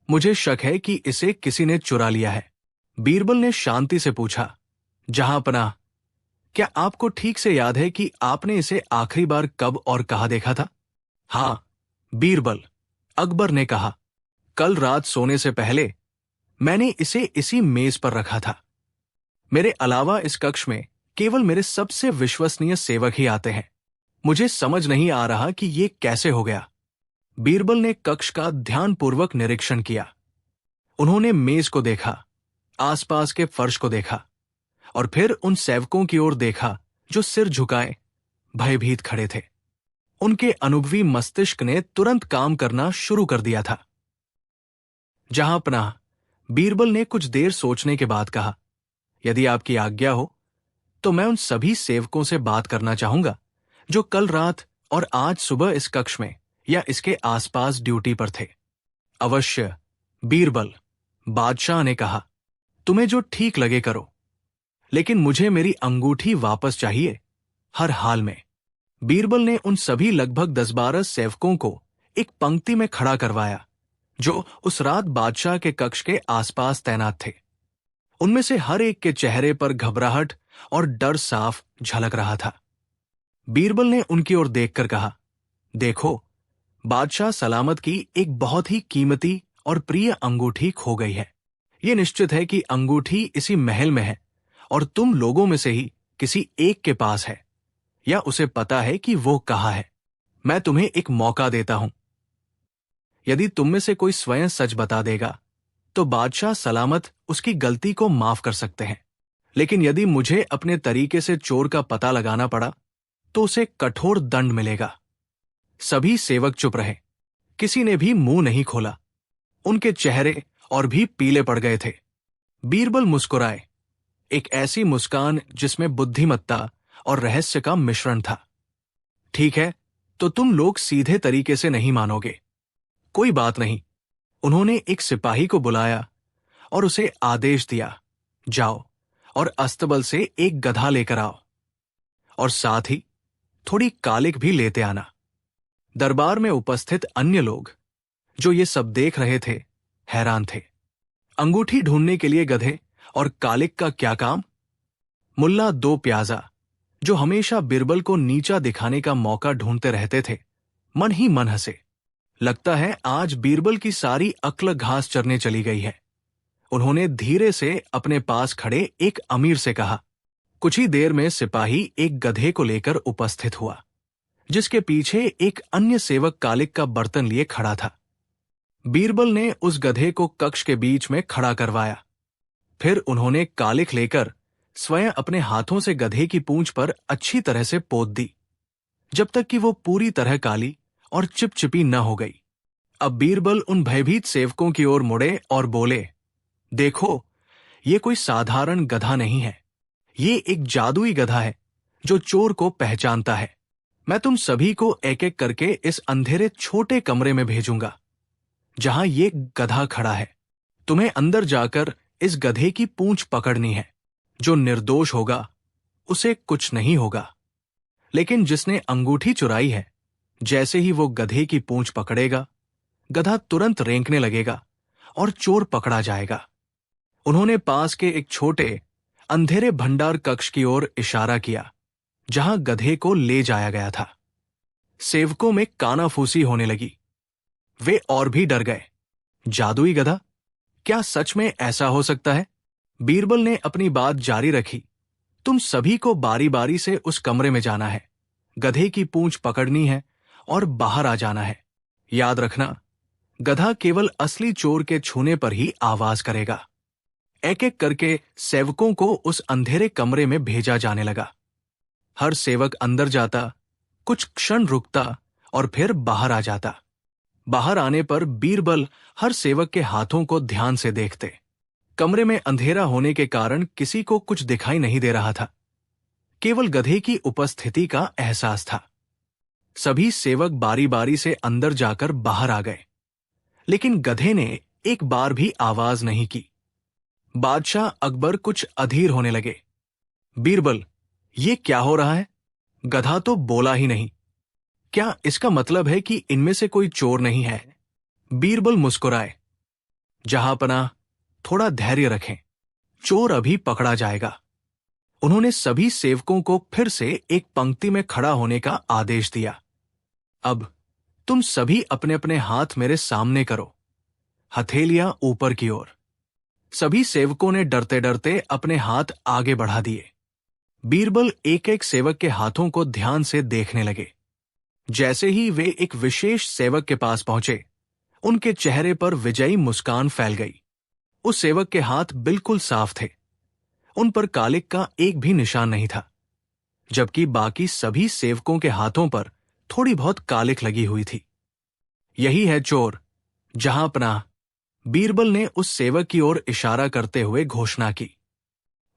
मुझे शक है कि इसे किसी ने चुरा लिया है। बीरबल ने शांति से पूछा, जहांपनाह, क्या आपको ठीक से याद है कि आपने इसे आखिरी बार कब और कहाँ देखा था? हाँ, बीरबल, अकबर ने कहा, कल रात सोने से पहले मैंने इसे इसी मेज पर रखा था। मेरे अलावा इस कक्ष में केवल मेरे सबसे विश्वसनीय सेवक ही आते हैं। मुझे समझ नहीं आ रहा कि ये कैसे हो गया। बीरबल ने कक्ष का ध्यानपूर्वक निरीक्षण किया। उन्होंने मेज को देखा, आसपास के फर्श को देखा और फिर उन सेवकों की ओर देखा जो सिर झुकाए भयभीत खड़े थे। उनके अनुभवी मस्तिष्क ने तुरंत काम करना शुरू कर दिया था। जहांपनाह, बीरबल ने कुछ देर सोचने के बाद कहा, यदि आपकी आज्ञा हो तो मैं उन सभी सेवकों से बात करना चाहूंगा जो कल रात और आज सुबह इस कक्ष में या इसके आसपास ड्यूटी पर थे। अवश्य, बीरबल, बादशाह ने कहा, तुम्हें जो ठीक लगे करो, लेकिन मुझे मेरी अंगूठी वापस चाहिए, हर हाल में। बीरबल ने उन सभी लगभग 10-12 सेवकों को एक पंक्ति में खड़ा करवाया जो उस रात बादशाह के कक्ष के आसपास तैनात थे। उनमें से हर एक के चेहरे पर घबराहट और डर साफ झलक रहा था। बीरबल ने उनकी ओर देखकर कहा, देखो, बादशाह सलामत की एक बहुत ही कीमती और प्रिय अंगूठी खो गई है। यह निश्चित है कि अंगूठी इसी महल में है और तुम लोगों में से ही किसी एक के पास है या उसे पता है कि वो कहाँ है। मैं तुम्हें एक मौका देता हूं। यदि तुम में से कोई स्वयं सच बता देगा तो बादशाह सलामत उसकी गलती को माफ कर सकते हैं, लेकिन यदि मुझे अपने तरीके से चोर का पता लगाना पड़ा तो उसे कठोर दंड मिलेगा। सभी सेवक चुप रहे, किसी ने भी मुंह नहीं खोला। उनके चेहरे और भी पीले पड़ गए थे। बीरबल मुस्कुराए, एक ऐसी मुस्कान जिसमें बुद्धिमत्ता और रहस्य का मिश्रण था। ठीक है, तो तुम लोग सीधे तरीके से नहीं मानोगे। कोई बात नहीं। उन्होंने एक सिपाही को बुलाया और उसे आदेश दिया, जाओ और अस्तबल से एक गधा लेकर आओ और साथ ही थोड़ी कालिक भी लेते आना। दरबार में उपस्थित अन्य लोग जो ये सब देख रहे थे हैरान थे। अंगूठी ढूंढने के लिए गधे और कालिक का क्या काम? मुल्ला दो प्याजा, जो हमेशा बीरबल को नीचा दिखाने का मौका ढूंढते रहते थे, मन ही मन हंसे। लगता है आज बीरबल की सारी अक्ल घास चरने चली गई है। उन्होंने धीरे से अपने पास खड़े एक अमीर से कहा। कुछ ही देर में सिपाही एक गधे को लेकर उपस्थित हुआ, जिसके पीछे एक अन्य सेवक कालिक का बर्तन लिए खड़ा था। बीरबल ने उस गधे को कक्ष के बीच में खड़ा करवाया। फिर उन्होंने कालिक लेकर स्वयं अपने हाथों से गधे की पूंछ पर अच्छी तरह से पोत दी, जब तक कि वो पूरी तरह काली और चिपचिपी न हो गई। अब बीरबल उन भयभीत सेवकों की ओर मुड़े और बोले, देखो, ये कोई साधारण गधा नहीं है। ये एक जादुई गधा है जो चोर को पहचानता है। मैं तुम सभी को एक एक करके इस अंधेरे छोटे कमरे में भेजूंगा जहां ये गधा खड़ा है। तुम्हें अंदर जाकर इस गधे की पूंछ पकड़नी है। जो निर्दोष होगा उसे कुछ नहीं होगा, लेकिन जिसने अंगूठी चुराई है, जैसे ही वो गधे की पूंछ पकड़ेगा, गधा तुरंत रेंकने लगेगा और चोर पकड़ा जाएगा। उन्होंने पास के एक छोटे अंधेरे भंडार कक्ष की ओर इशारा किया जहां गधे को ले जाया गया था। सेवकों में कानाफूसी होने लगी। वे और भी डर गए। जादुई गधा? क्या सच में ऐसा हो सकता है? बीरबल ने अपनी बात जारी रखी। तुम सभी को बारी बारी से उस कमरे में जाना है, गधे की पूंछ पकड़नी है और बाहर आ जाना है। याद रखना, गधा केवल असली चोर के छूने पर ही आवाज करेगा। एक एक करके सेवकों को उस अंधेरे कमरे में भेजा जाने लगा। हर सेवक अंदर जाता, कुछ क्षण रुकता और फिर बाहर आ जाता। बाहर आने पर बीरबल हर सेवक के हाथों को ध्यान से देखते। कमरे में अंधेरा होने के कारण किसी को कुछ दिखाई नहीं दे रहा था। केवल गधे की उपस्थिति का एहसास था। सभी सेवक बारी बारी से अंदर जाकर बाहर आ गए, लेकिन गधे ने एक बार भी आवाज नहीं की। बादशाह अकबर कुछ अधीर होने लगे। बीरबल, ये क्या हो रहा है? गधा तो बोला ही नहीं। क्या इसका मतलब है कि इनमें से कोई चोर नहीं है? बीरबल मुस्कुराए। जहांपनाह, थोड़ा धैर्य रखें, चोर अभी पकड़ा जाएगा। उन्होंने सभी सेवकों को फिर से एक पंक्ति में खड़ा होने का आदेश दिया। अब तुम सभी अपने अपने हाथ मेरे सामने करो, हथेलियां ऊपर की ओर। सभी सेवकों ने डरते डरते अपने हाथ आगे बढ़ा दिए। बीरबल एक एक सेवक के हाथों को ध्यान से देखने लगे। जैसे ही वे एक विशेष सेवक के पास पहुंचे, उनके चेहरे पर विजयी मुस्कान फैल गई। उस सेवक के हाथ बिल्कुल साफ थे, उन पर कालिक का एक भी निशान नहीं था, जबकि बाकी सभी सेवकों के हाथों पर थोड़ी बहुत कालिक लगी हुई थी। यही है चोर, जहांपनाह, बीरबल ने उस सेवक की ओर इशारा करते हुए घोषणा की।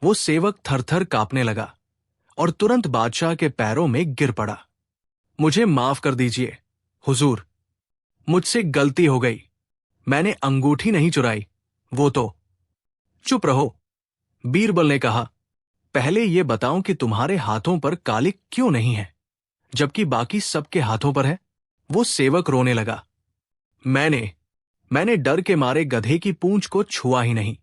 वो सेवक थरथर कांपने लगा और तुरंत बादशाह के पैरों में गिर पड़ा। मुझे माफ कर दीजिए हुजूर, मुझसे गलती हो गई। मैंने अंगूठी नहीं चुराई, वो तो। चुप रहो, बीरबल ने कहा। पहले ये बताओ कि तुम्हारे हाथों पर कालिक क्यों नहीं है, जबकि बाकी सबके हाथों पर है। वो सेवक रोने लगा। मैंने डर के मारे गधे की पूंछ को छुआ ही नहीं।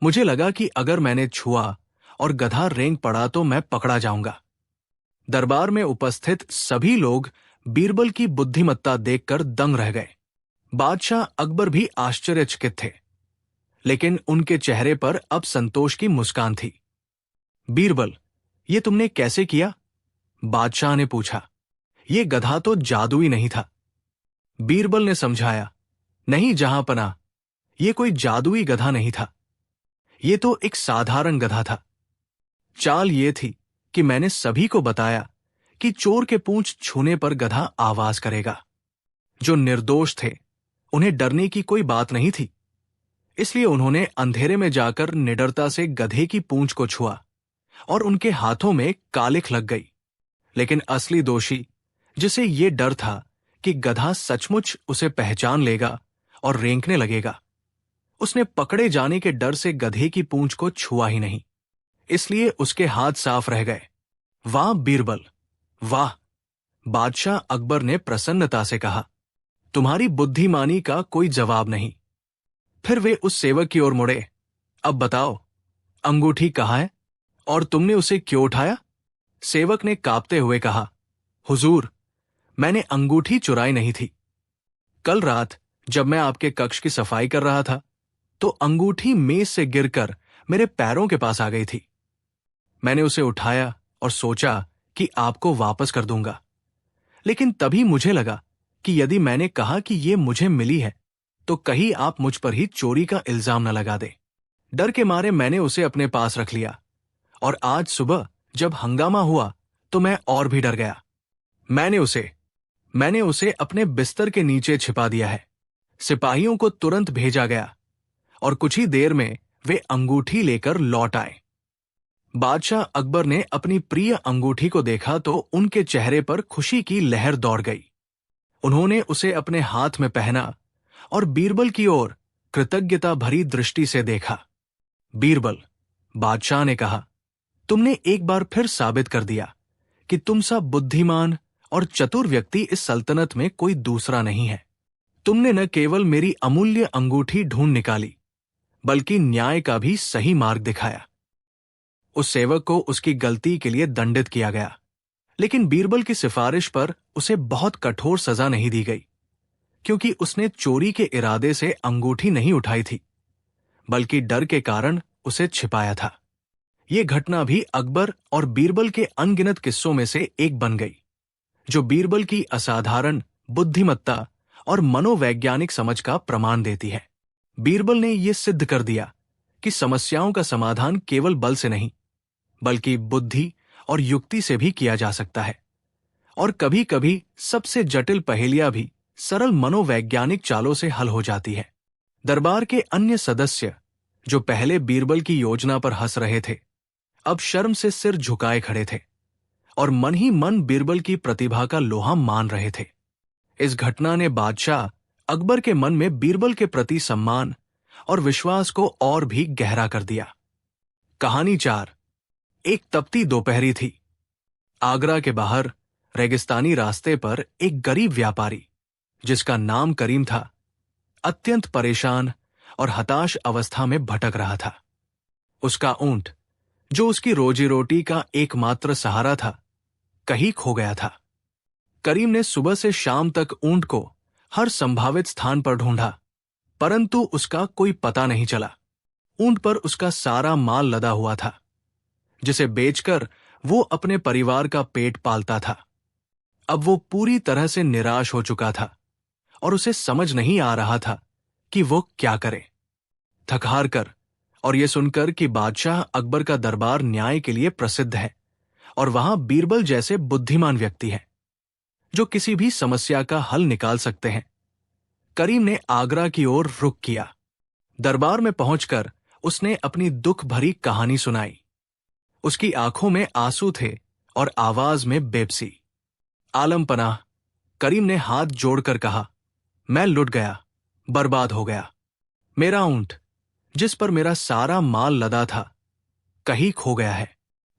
मुझे लगा कि अगर मैंने छुआ और गधा रेंग पड़ा तो मैं पकड़ा जाऊंगा। दरबार में उपस्थित सभी लोग बीरबल की बुद्धिमत्ता देखकर दंग रह गए। बादशाह अकबर भी आश्चर्यचकित थे, लेकिन उनके चेहरे पर अब संतोष की मुस्कान थी। बीरबल, ये तुमने कैसे किया? बादशाह ने पूछा। ये गधा तो जादुई नहीं था। बीरबल ने समझाया। नहीं जहांपनाह, ये कोई जादुई गधा नहीं था। ये तो एक साधारण गधा था। चाल ये थी कि मैंने सभी को बताया कि चोर के पूंछ छूने पर गधा आवाज करेगा। जो निर्दोष थे, उन्हें डरने की कोई बात नहीं थी, इसलिए उन्होंने अंधेरे में जाकर निडरता से गधे की पूंछ को छुआ और उनके हाथों में कालिख लग गई। लेकिन असली दोषी, जिसे ये डर था कि गधा सचमुच उसे पहचान लेगा और रेंकने लगेगा, उसने पकड़े जाने के डर से गधे की पूंछ को छुआ ही नहीं, इसलिए उसके हाथ साफ रह गए। वाह बीरबल, वाह! बादशाह अकबर ने प्रसन्नता से कहा। तुम्हारी बुद्धिमानी का कोई जवाब नहीं। फिर वे उस सेवक की ओर मुड़े। अब बताओ, अंगूठी कहाँ है और तुमने उसे क्यों उठाया? सेवक ने कांपते हुए कहा। हुजूर, मैंने अंगूठी चुराई नहीं थी। कल रात जब मैं आपके कक्ष की सफाई कर रहा था, तो अंगूठी मेज से गिरकर मेरे पैरों के पास आ गई थी। मैंने उसे उठाया और सोचा कि आपको वापस कर दूंगा, लेकिन तभी मुझे लगा कि यदि मैंने कहा कि ये मुझे मिली है, तो कहीं आप मुझ पर ही चोरी का इल्जाम न लगा दे। डर के मारे मैंने उसे अपने पास रख लिया, और आज सुबह जब हंगामा हुआ तो मैं और भी डर गया। मैंने उसे अपने बिस्तर के नीचे छिपा दिया है। सिपाहियों को तुरंत भेजा गया और कुछ ही देर में वे अंगूठी लेकर लौट आए। बादशाह अकबर ने अपनी प्रिय अंगूठी को देखा तो उनके चेहरे पर खुशी की लहर दौड़ गई। उन्होंने उसे अपने हाथ में पहना और बीरबल की ओर कृतज्ञता भरी दृष्टि से देखा। बीरबल, बादशाह ने कहा, तुमने एक बार फिर साबित कर दिया कि तुम सा बुद्धिमान और चतुर व्यक्ति इस सल्तनत में कोई दूसरा नहीं है। तुमने न केवल मेरी अमूल्य अंगूठी ढूंढ निकाली, बल्कि न्याय का भी सही मार्ग दिखाया। उस सेवक को उसकी गलती के लिए दंडित किया गया, लेकिन बीरबल की सिफारिश पर उसे बहुत कठोर सजा नहीं दी गई, क्योंकि उसने चोरी के इरादे से अंगूठी नहीं उठाई थी, बल्कि डर के कारण उसे छिपाया था। यह घटना भी अकबर और बीरबल के अनगिनत किस्सों में से एक बन गई, जो बीरबल की असाधारण बुद्धिमत्ता और मनोवैज्ञानिक समझ का प्रमाण देती है। बीरबल ने यह सिद्ध कर दिया कि समस्याओं का समाधान केवल बल से नहीं, बल्कि बुद्धि और युक्ति से भी किया जा सकता है, और कभी-कभी सबसे जटिल पहेलियां भी सरल मनोवैज्ञानिक चालों से हल हो जाती है। दरबार के अन्य सदस्य जो पहले बीरबल की योजना पर हंस रहे थे, अब शर्म से सिर झुकाए खड़े थे और मन ही मन बीरबल की प्रतिभा का लोहा मान रहे थे। इस घटना ने बादशाह अकबर के मन में बीरबल के प्रति सम्मान और विश्वास को और भी गहरा कर दिया। कहानी 4। एक तपती दोपहरी थी। आगरा के बाहर रेगिस्तानी रास्ते पर एक गरीब व्यापारी, जिसका नाम करीम था, अत्यंत परेशान और हताश अवस्था में भटक रहा था। उसका ऊंट, जो उसकी रोजी रोटी का एकमात्र सहारा था, कहीं खो गया था। करीम ने सुबह से शाम तक ऊंट को हर संभावित स्थान पर ढूंढा, परंतु उसका कोई पता नहीं चला। ऊंट पर उसका सारा माल लदा हुआ था, जिसे बेचकर वो अपने परिवार का पेट पालता था। अब वो पूरी तरह से निराश हो चुका था और उसे समझ नहीं आ रहा था कि वो क्या करे। थक-हार कर और ये सुनकर कि बादशाह अकबर का दरबार न्याय के लिए प्रसिद्ध है और वहां बीरबल जैसे बुद्धिमान व्यक्ति हैं, जो किसी भी समस्या का हल निकाल सकते हैं, करीम ने आगरा की ओर रुख किया। दरबार में पहुंचकर उसने अपनी दुख भरी कहानी सुनाई। उसकी आंखों में आंसू थे और आवाज में बेबसी। आलम पनाह, करीम ने हाथ जोड़कर कहा, मैं लुट गया, बर्बाद हो गया। मेरा ऊंट, जिस पर मेरा सारा माल लदा था, कहीं खो गया है।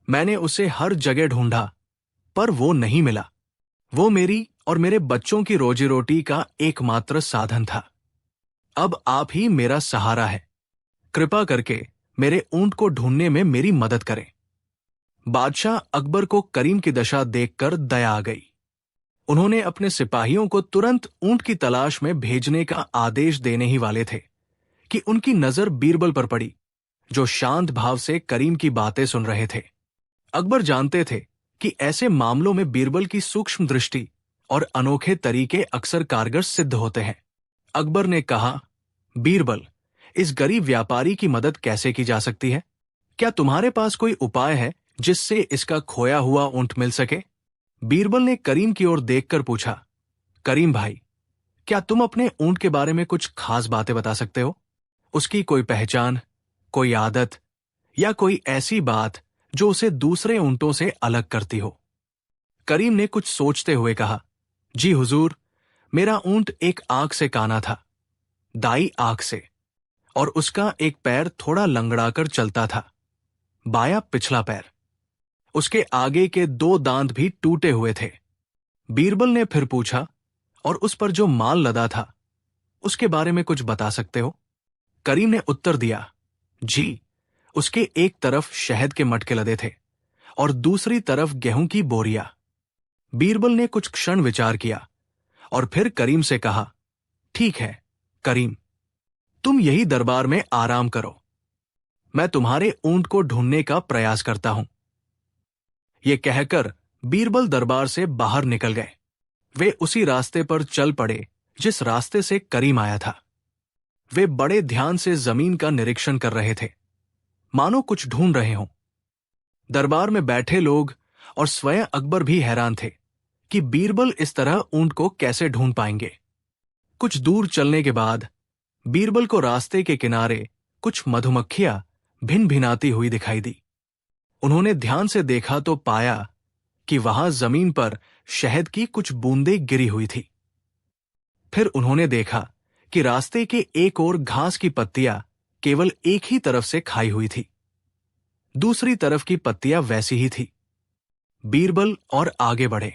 मैंने उसे हर जगह ढूंढा, पर वो नहीं मिला। वो मेरी और मेरे बच्चों की रोजी रोटी का एकमात्र साधन था। अब आप ही मेरा सहारा है। कृपा करके मेरे ऊंट को ढूंढने में मेरी मदद करें। बादशाह अकबर को करीम की दशा देखकर दया आ गई। उन्होंने अपने सिपाहियों को तुरंत ऊंट की तलाश में भेजने का आदेश देने ही वाले थे कि उनकी नजर बीरबल पर पड़ी, जो शांत भाव से करीम की बातें सुन रहे थे। अकबर जानते थे कि ऐसे मामलों में बीरबल की सूक्ष्म दृष्टि और अनोखे तरीके अक्सर कारगर सिद्ध होते हैं। अकबर ने कहा, बीरबल, इस गरीब व्यापारी की मदद कैसे की जा सकती है? क्या तुम्हारे पास कोई उपाय है जिससे इसका खोया हुआ ऊंट मिल सके? बीरबल ने करीम की ओर देखकर पूछा, करीम भाई, क्या तुम अपने ऊंट के बारे में कुछ खास बातें बता सकते हो? उसकी कोई पहचान, कोई आदत या कोई ऐसी बात जो उसे दूसरे ऊंटों से अलग करती हो? करीम ने कुछ सोचते हुए कहा, जी हुजूर, मेरा ऊंट एक आंख से काना था, दाई आंख से, और उसका एक पैर थोड़ा लंगड़ाकर चलता था, बायां पिछला पैर। उसके आगे के 2 दांत भी टूटे हुए थे। बीरबल ने फिर पूछा, और उस पर जो माल लदा था, उसके बारे में कुछ बता सकते हो? करीम ने उत्तर दिया, जी, उसके एक तरफ शहद के मटके लदे थे और दूसरी तरफ गेहूं की बोरियां। बीरबल ने कुछ क्षण विचार किया और फिर करीम से कहा, ठीक है करीम, तुम यही दरबार में आराम करो, मैं तुम्हारे ऊंट को ढूंढने का प्रयास करता हूं। ये कहकर बीरबल दरबार से बाहर निकल गए। वे उसी रास्ते पर चल पड़े जिस रास्ते से करीम आया था। वे बड़े ध्यान से जमीन का निरीक्षण कर रहे थे, मानो कुछ ढूंढ रहे हों। दरबार में बैठे लोग और स्वयं अकबर भी हैरान थे कि बीरबल इस तरह ऊंट को कैसे ढूंढ पाएंगे। कुछ दूर चलने के बाद बीरबल को रास्ते के किनारे कुछ मधुमक्खियां भिन-भिनाती हुई दिखाई दी। उन्होंने ध्यान से देखा तो पाया कि वहां जमीन पर शहद की कुछ बूंदें गिरी हुई थी। फिर उन्होंने देखा कि रास्ते के एक ओर घास की पत्तियां केवल एक ही तरफ से खाई हुई थी, दूसरी तरफ की पत्तियां वैसी ही थी। बीरबल और आगे बढ़े।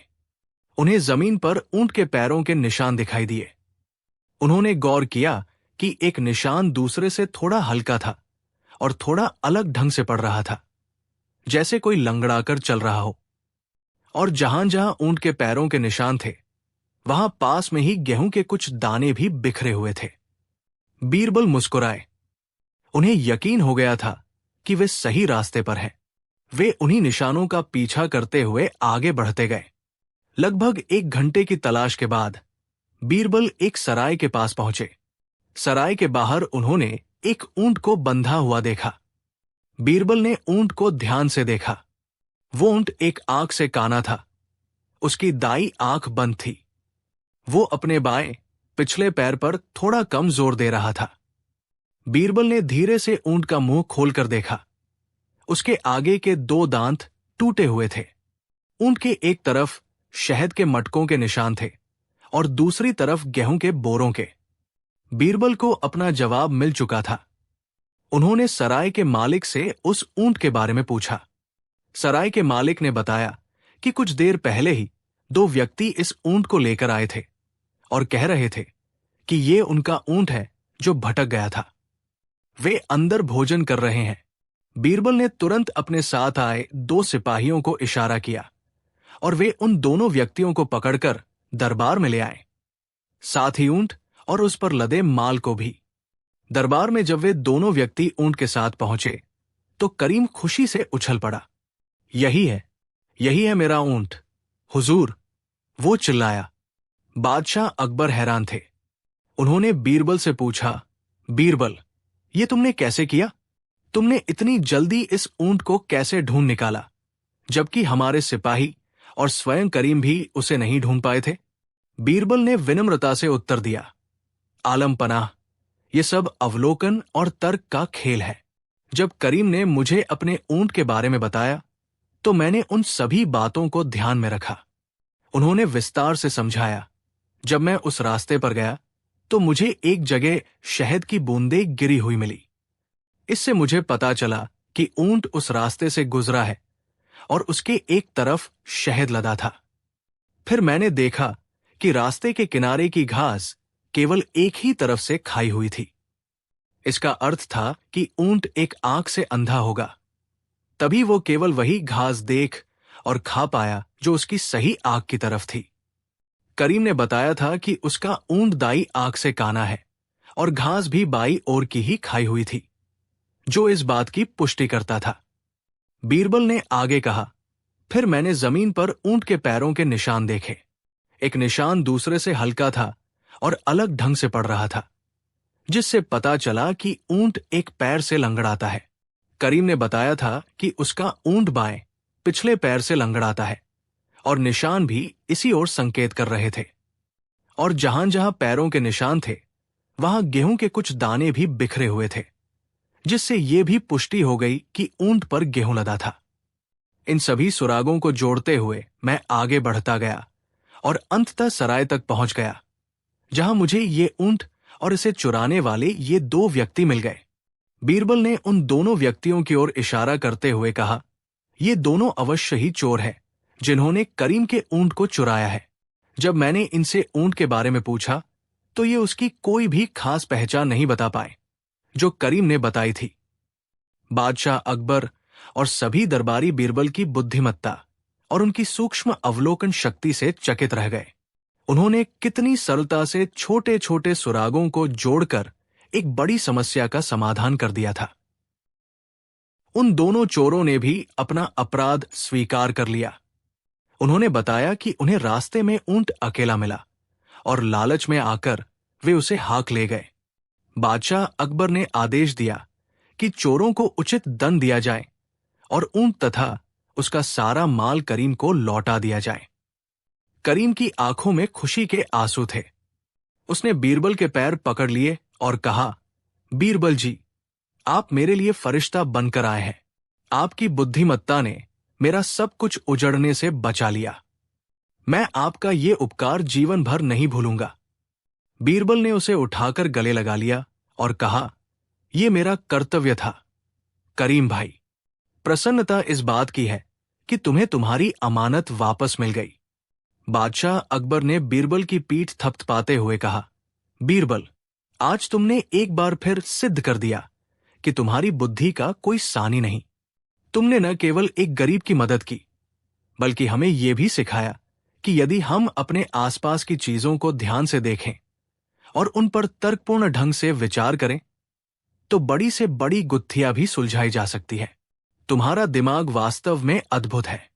उन्हें जमीन पर ऊंट के पैरों के निशान दिखाई दिए। उन्होंने गौर किया कि एक निशान दूसरे से थोड़ा हल्का था और थोड़ा अलग ढंग से पड़ रहा था, जैसे कोई लंगड़ाकर चल रहा हो। और जहां जहां ऊंट के पैरों के निशान थे, वहां पास में ही गेहूं के कुछ दाने भी बिखरे हुए थे। बीरबल मुस्कुराए। उन्हें यकीन हो गया था कि वे सही रास्ते पर हैं। वे उन्हीं निशानों का पीछा करते हुए आगे बढ़ते गए। लगभग 1 घंटे की तलाश के बाद बीरबल एक सराय के पास पहुंचे। सराय के बाहर उन्होंने एक ऊंट को बंधा हुआ देखा। बीरबल ने ऊंट को ध्यान से देखा। वो ऊंट एक आंख से काना था, उसकी दाई आंख बंद थी। वो अपने बाएं पिछले पैर पर थोड़ा कम जोर दे रहा था। बीरबल ने धीरे से ऊंट का मुंह खोलकर देखा। उसके आगे के 2 दांत टूटे हुए थे। ऊंट के एक तरफ शहद के मटकों के निशान थे और दूसरी तरफ गेहूं के बोरों के। बीरबल को अपना जवाब मिल चुका था। उन्होंने सराय के मालिक से उस ऊंट के बारे में पूछा। सराय के मालिक ने बताया कि कुछ देर पहले ही 2 व्यक्ति इस ऊंट को लेकर आए थे और कह रहे थे कि ये उनका ऊंट है जो भटक गया था। वे अंदर भोजन कर रहे हैं। बीरबल ने तुरंत अपने साथ आए 2 सिपाहियों को इशारा किया और वे उन दोनों व्यक्तियों को पकड़कर दरबार में ले आए, साथ ही ऊंट और उस पर लदे माल को भी। दरबार में जब वे दोनों व्यक्ति ऊंट के साथ पहुंचे तो करीम खुशी से उछल पड़ा। यही है मेरा ऊंट, हुजूर, वो चिल्लाया। बादशाह अकबर हैरान थे। उन्होंने बीरबल से पूछा, बीरबल, ये तुमने कैसे किया? तुमने इतनी जल्दी इस ऊंट को कैसे ढूंढ निकाला, जबकि हमारे सिपाही और स्वयं करीम भी उसे नहीं ढूंढ पाए थे? बीरबल ने विनम्रता से उत्तर दिया, आलम पनाह, ये सब अवलोकन और तर्क का खेल है। जब करीम ने मुझे अपने ऊंट के बारे में बताया तो मैंने उन सभी बातों को ध्यान में रखा। उन्होंने विस्तार से समझाया। जब मैं उस रास्ते पर गया तो मुझे एक जगह शहद की बूंदें गिरी हुई मिली। इससे मुझे पता चला कि ऊंट उस रास्ते से गुजरा है और उसके एक तरफ शहद लदा था। फिर मैंने देखा कि रास्ते के किनारे की घास केवल एक ही तरफ से खाई हुई थी। इसका अर्थ था कि ऊंट एक आंख से अंधा होगा, तभी वो केवल वही घास देख और खा पाया जो उसकी सही आंख की तरफ थी। करीम ने बताया था कि उसका ऊंट दाई आंख से काना है और घास भी बाई ओर की ही खाई हुई थी, जो इस बात की पुष्टि करता था। बीरबल ने आगे कहा, फिर मैंने जमीन पर ऊंट के पैरों के निशान देखे। एक निशान दूसरे से हल्का था और अलग ढंग से पड़ रहा था, जिससे पता चला कि ऊंट एक पैर से लंगड़ाता है। करीम ने बताया था कि उसका ऊंट बाएं पिछले पैर से लंगड़ाता है और निशान भी इसी ओर संकेत कर रहे थे। और जहां जहां पैरों के निशान थे वहां गेहूं के कुछ दाने भी बिखरे हुए थे, जिससे यह भी पुष्टि हो गई कि ऊंट पर गेहूं लदा था। इन सभी सुरागों को जोड़ते हुए मैं आगे बढ़ता गया और अंततः सराय तक पहुंच गया, जहां मुझे ये ऊंट और इसे चुराने वाले ये 2 व्यक्ति मिल गए। बीरबल ने उन दोनों व्यक्तियों की ओर इशारा करते हुए कहा, ये दोनों अवश्य ही चोर हैं जिन्होंने करीम के ऊंट को चुराया है। जब मैंने इनसे ऊंट के बारे में पूछा तो ये उसकी कोई भी खास पहचान नहीं बता पाए जो करीम ने बताई थी। बादशाह अकबर और सभी दरबारी बीरबल की बुद्धिमत्ता और उनकी सूक्ष्म अवलोकन शक्ति से चकित रह गए। उन्होंने कितनी सरलता से छोटे छोटे सुरागों को जोड़कर एक बड़ी समस्या का समाधान कर दिया था। उन दोनों चोरों ने भी अपना अपराध स्वीकार कर लिया। उन्होंने बताया कि उन्हें रास्ते में ऊंट अकेला मिला और लालच में आकर वे उसे हाँक ले गए। बादशाह अकबर ने आदेश दिया कि चोरों को उचित दंड दिया जाए और ऊंट तथा उसका सारा माल करीम को लौटा दिया जाए। करीम की आंखों में खुशी के आंसू थे। उसने बीरबल के पैर पकड़ लिए और कहा, बीरबल जी, आप मेरे लिए फरिश्ता बनकर आए हैं। आपकी बुद्धिमत्ता ने मेरा सब कुछ उजड़ने से बचा लिया। मैं आपका ये उपकार जीवन भर नहीं भूलूंगा। बीरबल ने उसे उठाकर गले लगा लिया और कहा, यह मेरा कर्तव्य था। करीम भाई, प्रसन्नता इस बात की है कि तुम्हें तुम्हारी अमानत वापस मिल गई। बादशाह अकबर ने बीरबल की पीठ थपथपाते हुए कहा, बीरबल, आज तुमने एक बार फिर सिद्ध कर दिया कि तुम्हारी बुद्धि का कोई सानी नहीं। तुमने न केवल एक गरीब की मदद की, बल्कि हमें यह भी सिखाया कि यदि हम अपने आसपास की चीजों को ध्यान से देखें और उन पर तर्कपूर्ण ढंग से विचार करें तो बड़ी से बड़ी गुत्थियां भी सुलझाई जा सकती है। तुम्हारा दिमाग वास्तव में अद्भुत है।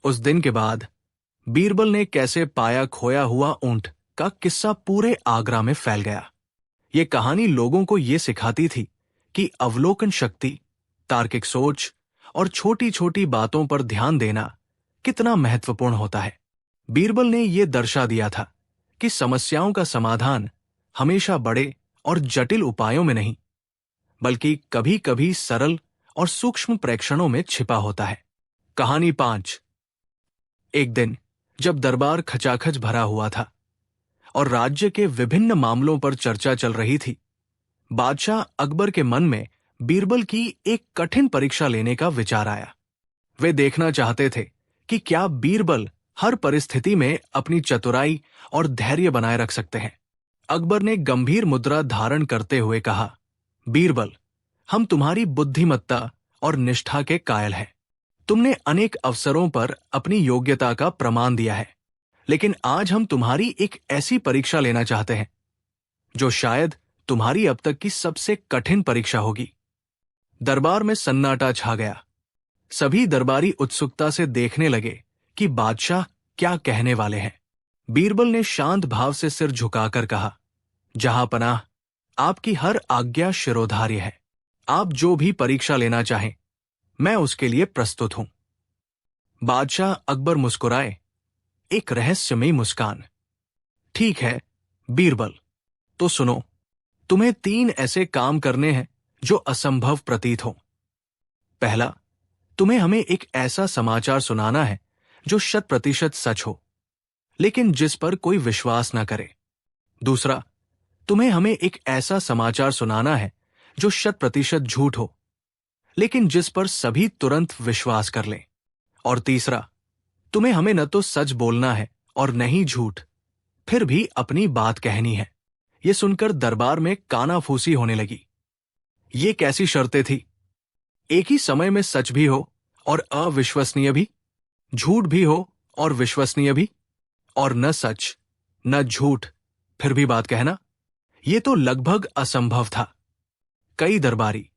उस दिन के बाद बीरबल ने कैसे पाया खोया हुआ ऊंट का किस्सा पूरे आगरा में फैल गया। ये कहानी लोगों को ये सिखाती थी कि अवलोकन शक्ति, तार्किक सोच और छोटी छोटी बातों पर ध्यान देना कितना महत्वपूर्ण होता है। बीरबल ने यह दर्शा दिया था कि समस्याओं का समाधान हमेशा बड़े और जटिल उपायों में नहीं, बल्कि कभी कभी सरल और सूक्ष्म प्रेक्षणों में छिपा होता है। कहानी 5। एक दिन जब दरबार खचाखच भरा हुआ था और राज्य के विभिन्न मामलों पर चर्चा चल रही थी, बादशाह अकबर के मन में बीरबल की एक कठिन परीक्षा लेने का विचार आया। वे देखना चाहते थे कि क्या बीरबल हर परिस्थिति में अपनी चतुराई और धैर्य बनाए रख सकते हैं। अकबर ने गंभीर मुद्रा धारण करते हुए कहा, बीरबल, हम तुम्हारी बुद्धिमत्ता और निष्ठा के कायल हैं। तुमने अनेक अवसरों पर अपनी योग्यता का प्रमाण दिया है, लेकिन आज हम तुम्हारी एक ऐसी परीक्षा लेना चाहते हैं जो शायद तुम्हारी अब तक की सबसे कठिन परीक्षा होगी। दरबार में सन्नाटा छा गया। सभी दरबारी उत्सुकता से देखने लगे कि बादशाह क्या कहने वाले हैं। बीरबल ने शांत भाव से सिर झुकाकर कहा, जहांपनाह, आपकी हर आज्ञा शिरोधार्य है। आप जो भी परीक्षा लेना चाहें, मैं उसके लिए प्रस्तुत हूं। बादशाह अकबर मुस्कुराए, एक रहस्यमयी मुस्कान। ठीक है बीरबल, तो सुनो, तुम्हें 3 ऐसे काम करने हैं जो असंभव प्रतीत हो। पहला, तुम्हें हमें एक ऐसा समाचार सुनाना है जो 100% सच हो, लेकिन जिस पर कोई विश्वास न करे। दूसरा, तुम्हें हमें एक ऐसा समाचार सुनाना है जो 100% झूठ हो, लेकिन जिस पर सभी तुरंत विश्वास कर लें। और तीसरा, तुम्हें हमें न तो सच बोलना है और न ही झूठ, फिर भी अपनी बात कहनी है। यह सुनकर दरबार में कानाफूसी होने लगी। ये कैसी शर्तें थी? एक ही समय में सच भी हो और अविश्वसनीय भी, झूठ भी हो और विश्वसनीय भी, और न सच न झूठ फिर भी बात कहना। ये तो लगभग असंभव था। कई दरबारी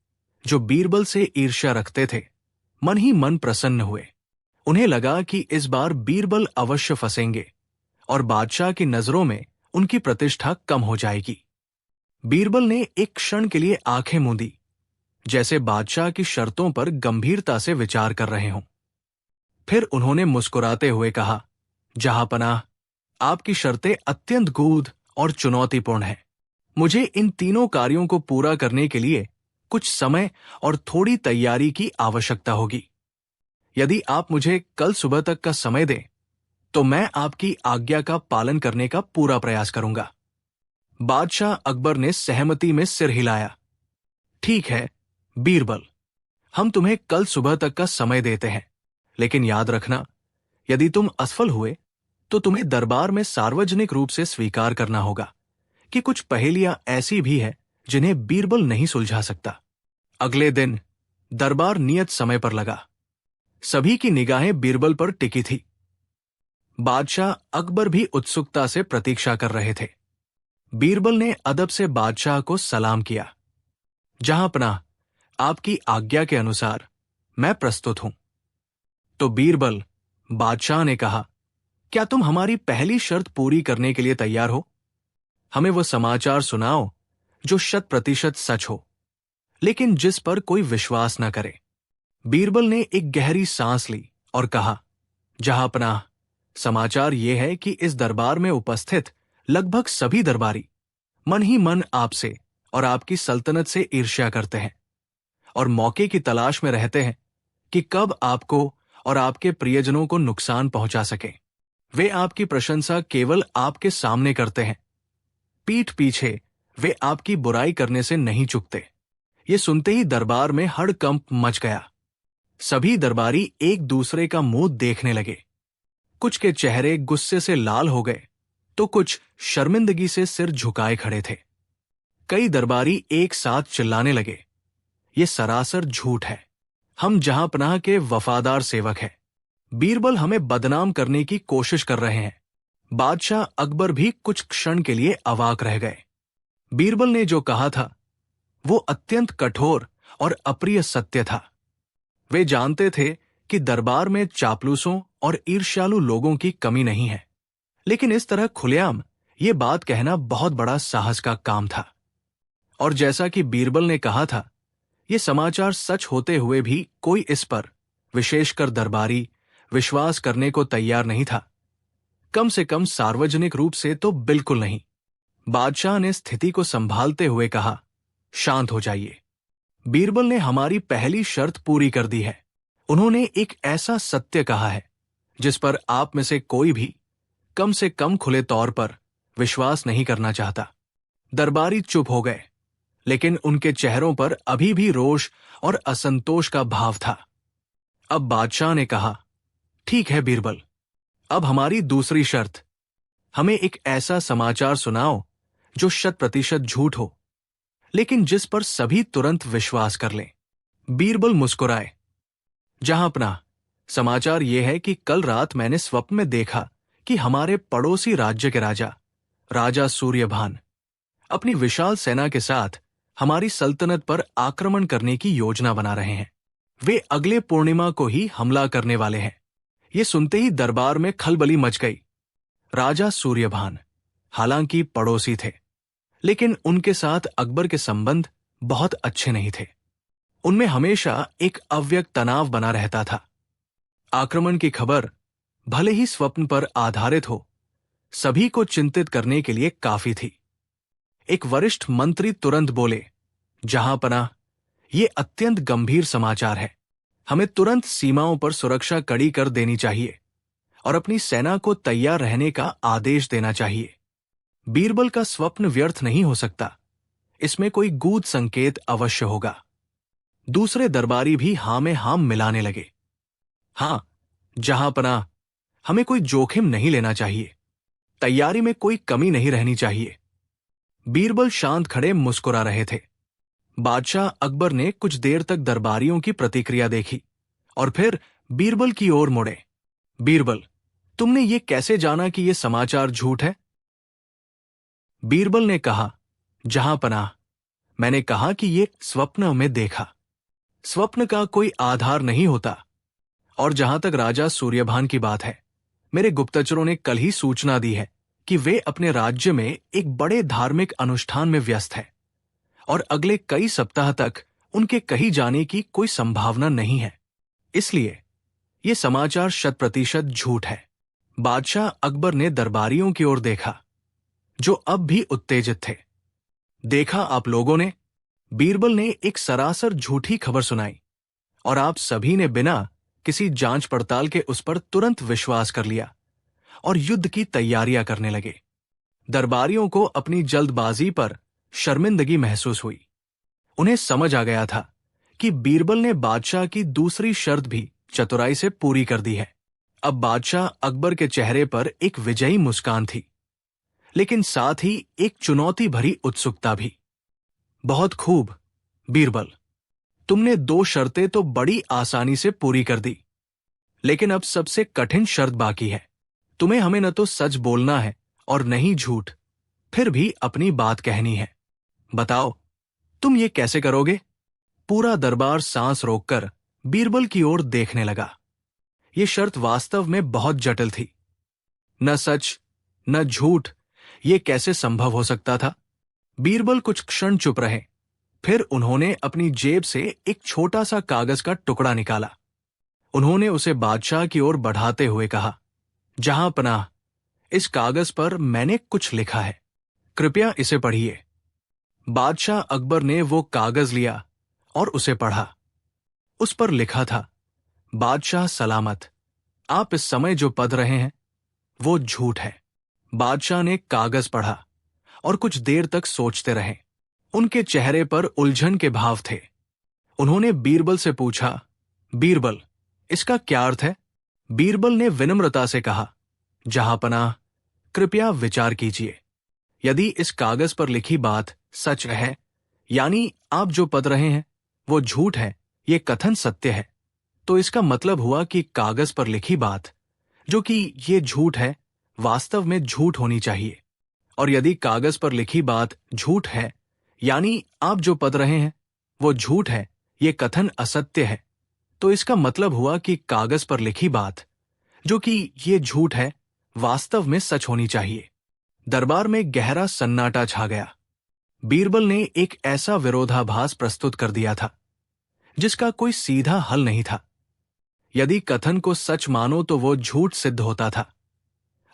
जो बीरबल से ईर्ष्या रखते थे, मन ही मन प्रसन्न हुए। उन्हें लगा कि इस बार बीरबल अवश्य फंसेंगे और बादशाह की नजरों में उनकी प्रतिष्ठा कम हो जाएगी। बीरबल ने एक क्षण के लिए आंखें मूंदी, जैसे बादशाह की शर्तों पर गंभीरता से विचार कर रहे हों। फिर उन्होंने मुस्कुराते हुए कहा, जहांपनाह, आपकी शर्तें अत्यंत गूढ़ और चुनौतीपूर्ण हैं। मुझे इन तीनों कार्यों को पूरा करने के लिए कुछ समय और थोड़ी तैयारी की आवश्यकता होगी। यदि आप मुझे कल सुबह तक का समय दें, तो मैं आपकी आज्ञा का पालन करने का पूरा प्रयास करूंगा। बादशाह अकबर ने सहमति में सिर हिलाया। ठीक है बीरबल, हम तुम्हें कल सुबह तक का समय देते हैं, लेकिन याद रखना, यदि तुम असफल हुए तो तुम्हें दरबार में सार्वजनिक रूप से स्वीकार करना होगा कि कुछ पहेलियां ऐसी भी हैं जिन्हें बीरबल नहीं सुलझा सकता। अगले दिन दरबार नियत समय पर लगा। सभी की निगाहें बीरबल पर टिकी थी। बादशाह अकबर भी उत्सुकता से प्रतीक्षा कर रहे थे। बीरबल ने अदब से बादशाह को सलाम किया। जहांपनाह, आपकी आज्ञा के अनुसार मैं प्रस्तुत हूं। तो बीरबल, बादशाह ने कहा, क्या तुम हमारी पहली शर्त पूरी करने के लिए तैयार हो? हमें वो समाचार सुनाओ जो 100% सच हो, लेकिन जिस पर कोई विश्वास न करे। बीरबल ने एक गहरी सांस ली और कहा, जहांपनाह, समाचार यह है कि इस दरबार में उपस्थित लगभग सभी दरबारी मन ही मन आपसे और आपकी सल्तनत से ईर्ष्या करते हैं और मौके की तलाश में रहते हैं कि कब आपको और आपके प्रियजनों को नुकसान पहुंचा सके। वे आपकी प्रशंसा केवल आपके सामने करते हैं, पीठ पीछे वे आपकी बुराई करने से नहीं चूकते। ये सुनते ही दरबार में हड़कंप मच गया। सभी दरबारी एक दूसरे का मुंह देखने लगे। कुछ के चेहरे गुस्से से लाल हो गए, तो कुछ शर्मिंदगी से सिर झुकाए खड़े थे। कई दरबारी एक साथ चिल्लाने लगे, ये सरासर झूठ है। हम जहांपनाह के वफादार सेवक हैं। बीरबल हमें बदनाम करने की कोशिश कर रहे हैं। बादशाह अकबर भी कुछ क्षण के लिए अवाक रह गए। बीरबल ने जो कहा था वो अत्यंत कठोर और अप्रिय सत्य था। वे जानते थे कि दरबार में चापलूसों और ईर्ष्यालु लोगों की कमी नहीं है, लेकिन इस तरह खुलेआम ये बात कहना बहुत बड़ा साहस का काम था। और जैसा कि बीरबल ने कहा था, ये समाचार सच होते हुए भी कोई इस पर, विशेषकर दरबारी, विश्वास करने को तैयार नहीं था। कम से कम सार्वजनिक रूप से तो बिल्कुल नहीं। बादशाह ने स्थिति को संभालते हुए कहा, शांत हो जाइए। बीरबल ने हमारी पहली शर्त पूरी कर दी है। उन्होंने एक ऐसा सत्य कहा है जिस पर आप में से कोई भी कम से कम खुले तौर पर विश्वास नहीं करना चाहता। दरबारी चुप हो गए, लेकिन उनके चेहरों पर अभी भी रोष और असंतोष का भाव था। अब बादशाह ने कहा, ठीक है बीरबल, अब हमारी दूसरी शर्त, हमें एक ऐसा समाचार सुनाओ जो 100% झूठ हो, लेकिन जिस पर सभी तुरंत विश्वास कर लें। बीरबल मुस्कुराए। जहांपनाह, समाचार यह है कि कल रात मैंने स्वप्न में देखा कि हमारे पड़ोसी राज्य के राजा सूर्यभान अपनी विशाल सेना के साथ हमारी सल्तनत पर आक्रमण करने की योजना बना रहे हैं। वे अगले पूर्णिमा को ही हमला करने वाले हैं। ये सुनते ही दरबार में खलबली मच गई। राजा सूर्यभान हालांकि पड़ोसी थे, लेकिन उनके साथ अकबर के संबंध बहुत अच्छे नहीं थे। उनमें हमेशा एक अव्यक्त तनाव बना रहता था। आक्रमण की खबर भले ही स्वप्न पर आधारित हो, सभी को चिंतित करने के लिए काफी थी। एक वरिष्ठ मंत्री तुरंत बोले, जहांपनाह, ये अत्यंत गंभीर समाचार है। हमें तुरंत सीमाओं पर सुरक्षा कड़ी कर देनी चाहिए और अपनी सेना को तैयार रहने का आदेश देना चाहिए। बीरबल का स्वप्न व्यर्थ नहीं हो सकता, इसमें कोई गूढ़ संकेत अवश्य होगा। दूसरे दरबारी भी हां में हां मिलाने लगे। हां जहांपनाह, हमें कोई जोखिम नहीं लेना चाहिए, तैयारी में कोई कमी नहीं रहनी चाहिए। बीरबल शांत खड़े मुस्कुरा रहे थे। बादशाह अकबर ने कुछ देर तक दरबारियों की प्रतिक्रिया देखी और फिर बीरबल की ओर मुड़े। बीरबल, तुमने ये कैसे जाना कि यह समाचार झूठ है? बीरबल ने कहा, जहांपनाह, मैंने कहा कि ये स्वप्न में देखा। स्वप्न का कोई आधार नहीं होता। और जहां तक राजा सूर्यभान की बात है, मेरे गुप्तचरों ने कल ही सूचना दी है कि वे अपने राज्य में एक बड़े धार्मिक अनुष्ठान में व्यस्त है और अगले कई सप्ताह तक उनके कहीं जाने की कोई संभावना नहीं है। इसलिए यह समाचार 100% झूठ है। बादशाह अकबर ने दरबारियों की ओर देखा, जो अब भी उत्तेजित थे। देखा आप लोगों ने, बीरबल ने एक सरासर झूठी खबर सुनाई और आप सभी ने बिना किसी जांच पड़ताल के उस पर तुरंत विश्वास कर लिया और युद्ध की तैयारियां करने लगे। दरबारियों को अपनी जल्दबाजी पर शर्मिंदगी महसूस हुई। उन्हें समझ आ गया था कि बीरबल ने बादशाह की दूसरी शर्त भी चतुराई से पूरी कर दी है। अब बादशाह अकबर के चेहरे पर एक विजयी मुस्कान थी, लेकिन साथ ही एक चुनौती भरी उत्सुकता भी। बहुत खूब बीरबल, तुमने 2 शर्तें तो बड़ी आसानी से पूरी कर दी, लेकिन अब सबसे कठिन शर्त बाकी है। तुम्हें हमें न तो सच बोलना है और न ही झूठ, फिर भी अपनी बात कहनी है। बताओ, तुम ये कैसे करोगे? पूरा दरबार सांस रोककर बीरबल की ओर देखने लगा। ये शर्त वास्तव में बहुत जटिल थी। न सच न झूठ, ये कैसे संभव हो सकता था? बीरबल कुछ क्षण चुप रहे, फिर उन्होंने अपनी जेब से एक छोटा सा कागज का टुकड़ा निकाला। उन्होंने उसे बादशाह की ओर बढ़ाते हुए कहा, जहांपनाह, इस कागज पर मैंने कुछ लिखा है, कृपया इसे पढ़िए। बादशाह अकबर ने वो कागज लिया और उसे पढ़ा। उस पर लिखा था, बादशाह सलामत, आप इस समय जो पढ़ रहे हैं वो झूठ है। बादशाह ने कागज पढ़ा और कुछ देर तक सोचते रहे। उनके चेहरे पर उलझन के भाव थे। उन्होंने बीरबल से पूछा, बीरबल, इसका क्या अर्थ है? बीरबल ने विनम्रता से कहा, जहांपनाह, कृपया विचार कीजिए। यदि इस कागज पर लिखी बात सच है, यानी आप जो पढ़ रहे हैं वो झूठ है, ये कथन सत्य है, तो इसका मतलब हुआ कि कागज पर लिखी बात, जो कि ये झूठ है, वास्तव में झूठ होनी चाहिए। और यदि कागज पर लिखी बात झूठ है, यानी आप जो पढ़ रहे हैं वो झूठ है, ये कथन असत्य है, तो इसका मतलब हुआ कि कागज पर लिखी बात, जो कि ये झूठ है, वास्तव में सच होनी चाहिए। दरबार में गहरा सन्नाटा छा गया। बीरबल ने एक ऐसा विरोधाभास प्रस्तुत कर दिया था जिसका कोई सीधा हल नहीं था। यदि कथन को सच मानो तो वो झूठ सिद्ध होता था,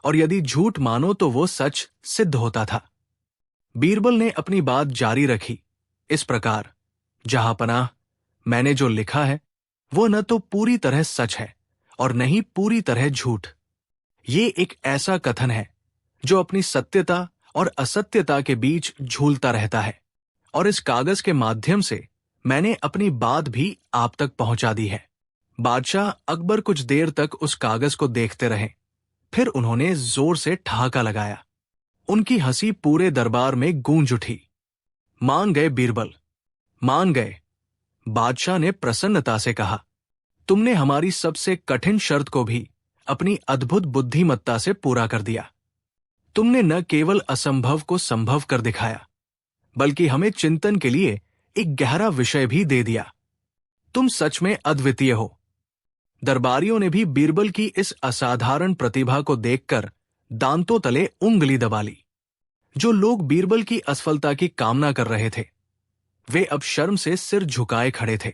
और यदि झूठ मानो तो वो सच सिद्ध होता था। बीरबल ने अपनी बात जारी रखी इस प्रकार, जहांपनाह, मैंने जो लिखा है वो न तो पूरी तरह सच है और न ही पूरी तरह झूठ। ये एक ऐसा कथन है जो अपनी सत्यता और असत्यता के बीच झूलता रहता है, और इस कागज के माध्यम से मैंने अपनी बात भी आप तक पहुंचा दी है। बादशाह अकबर कुछ देर तक उस कागज को देखते रहे। फिर उन्होंने जोर से ठहाका लगाया। उनकी हंसी पूरे दरबार में गूंज उठी। मान गए बीरबल, मान गए, बादशाह ने प्रसन्नता से कहा। तुमने हमारी सबसे कठिन शर्त को भी अपनी अद्भुत बुद्धिमत्ता से पूरा कर दिया। तुमने न केवल असंभव को संभव कर दिखाया, बल्कि हमें चिंतन के लिए एक गहरा विषय भी दे दिया। तुम सच में अद्वितीय हो। दरबारियों ने भी बीरबल की इस असाधारण प्रतिभा को देखकर दांतों तले उंगली दबा ली। जो लोग बीरबल की असफलता की कामना कर रहे थे, वे अब शर्म से सिर झुकाए खड़े थे।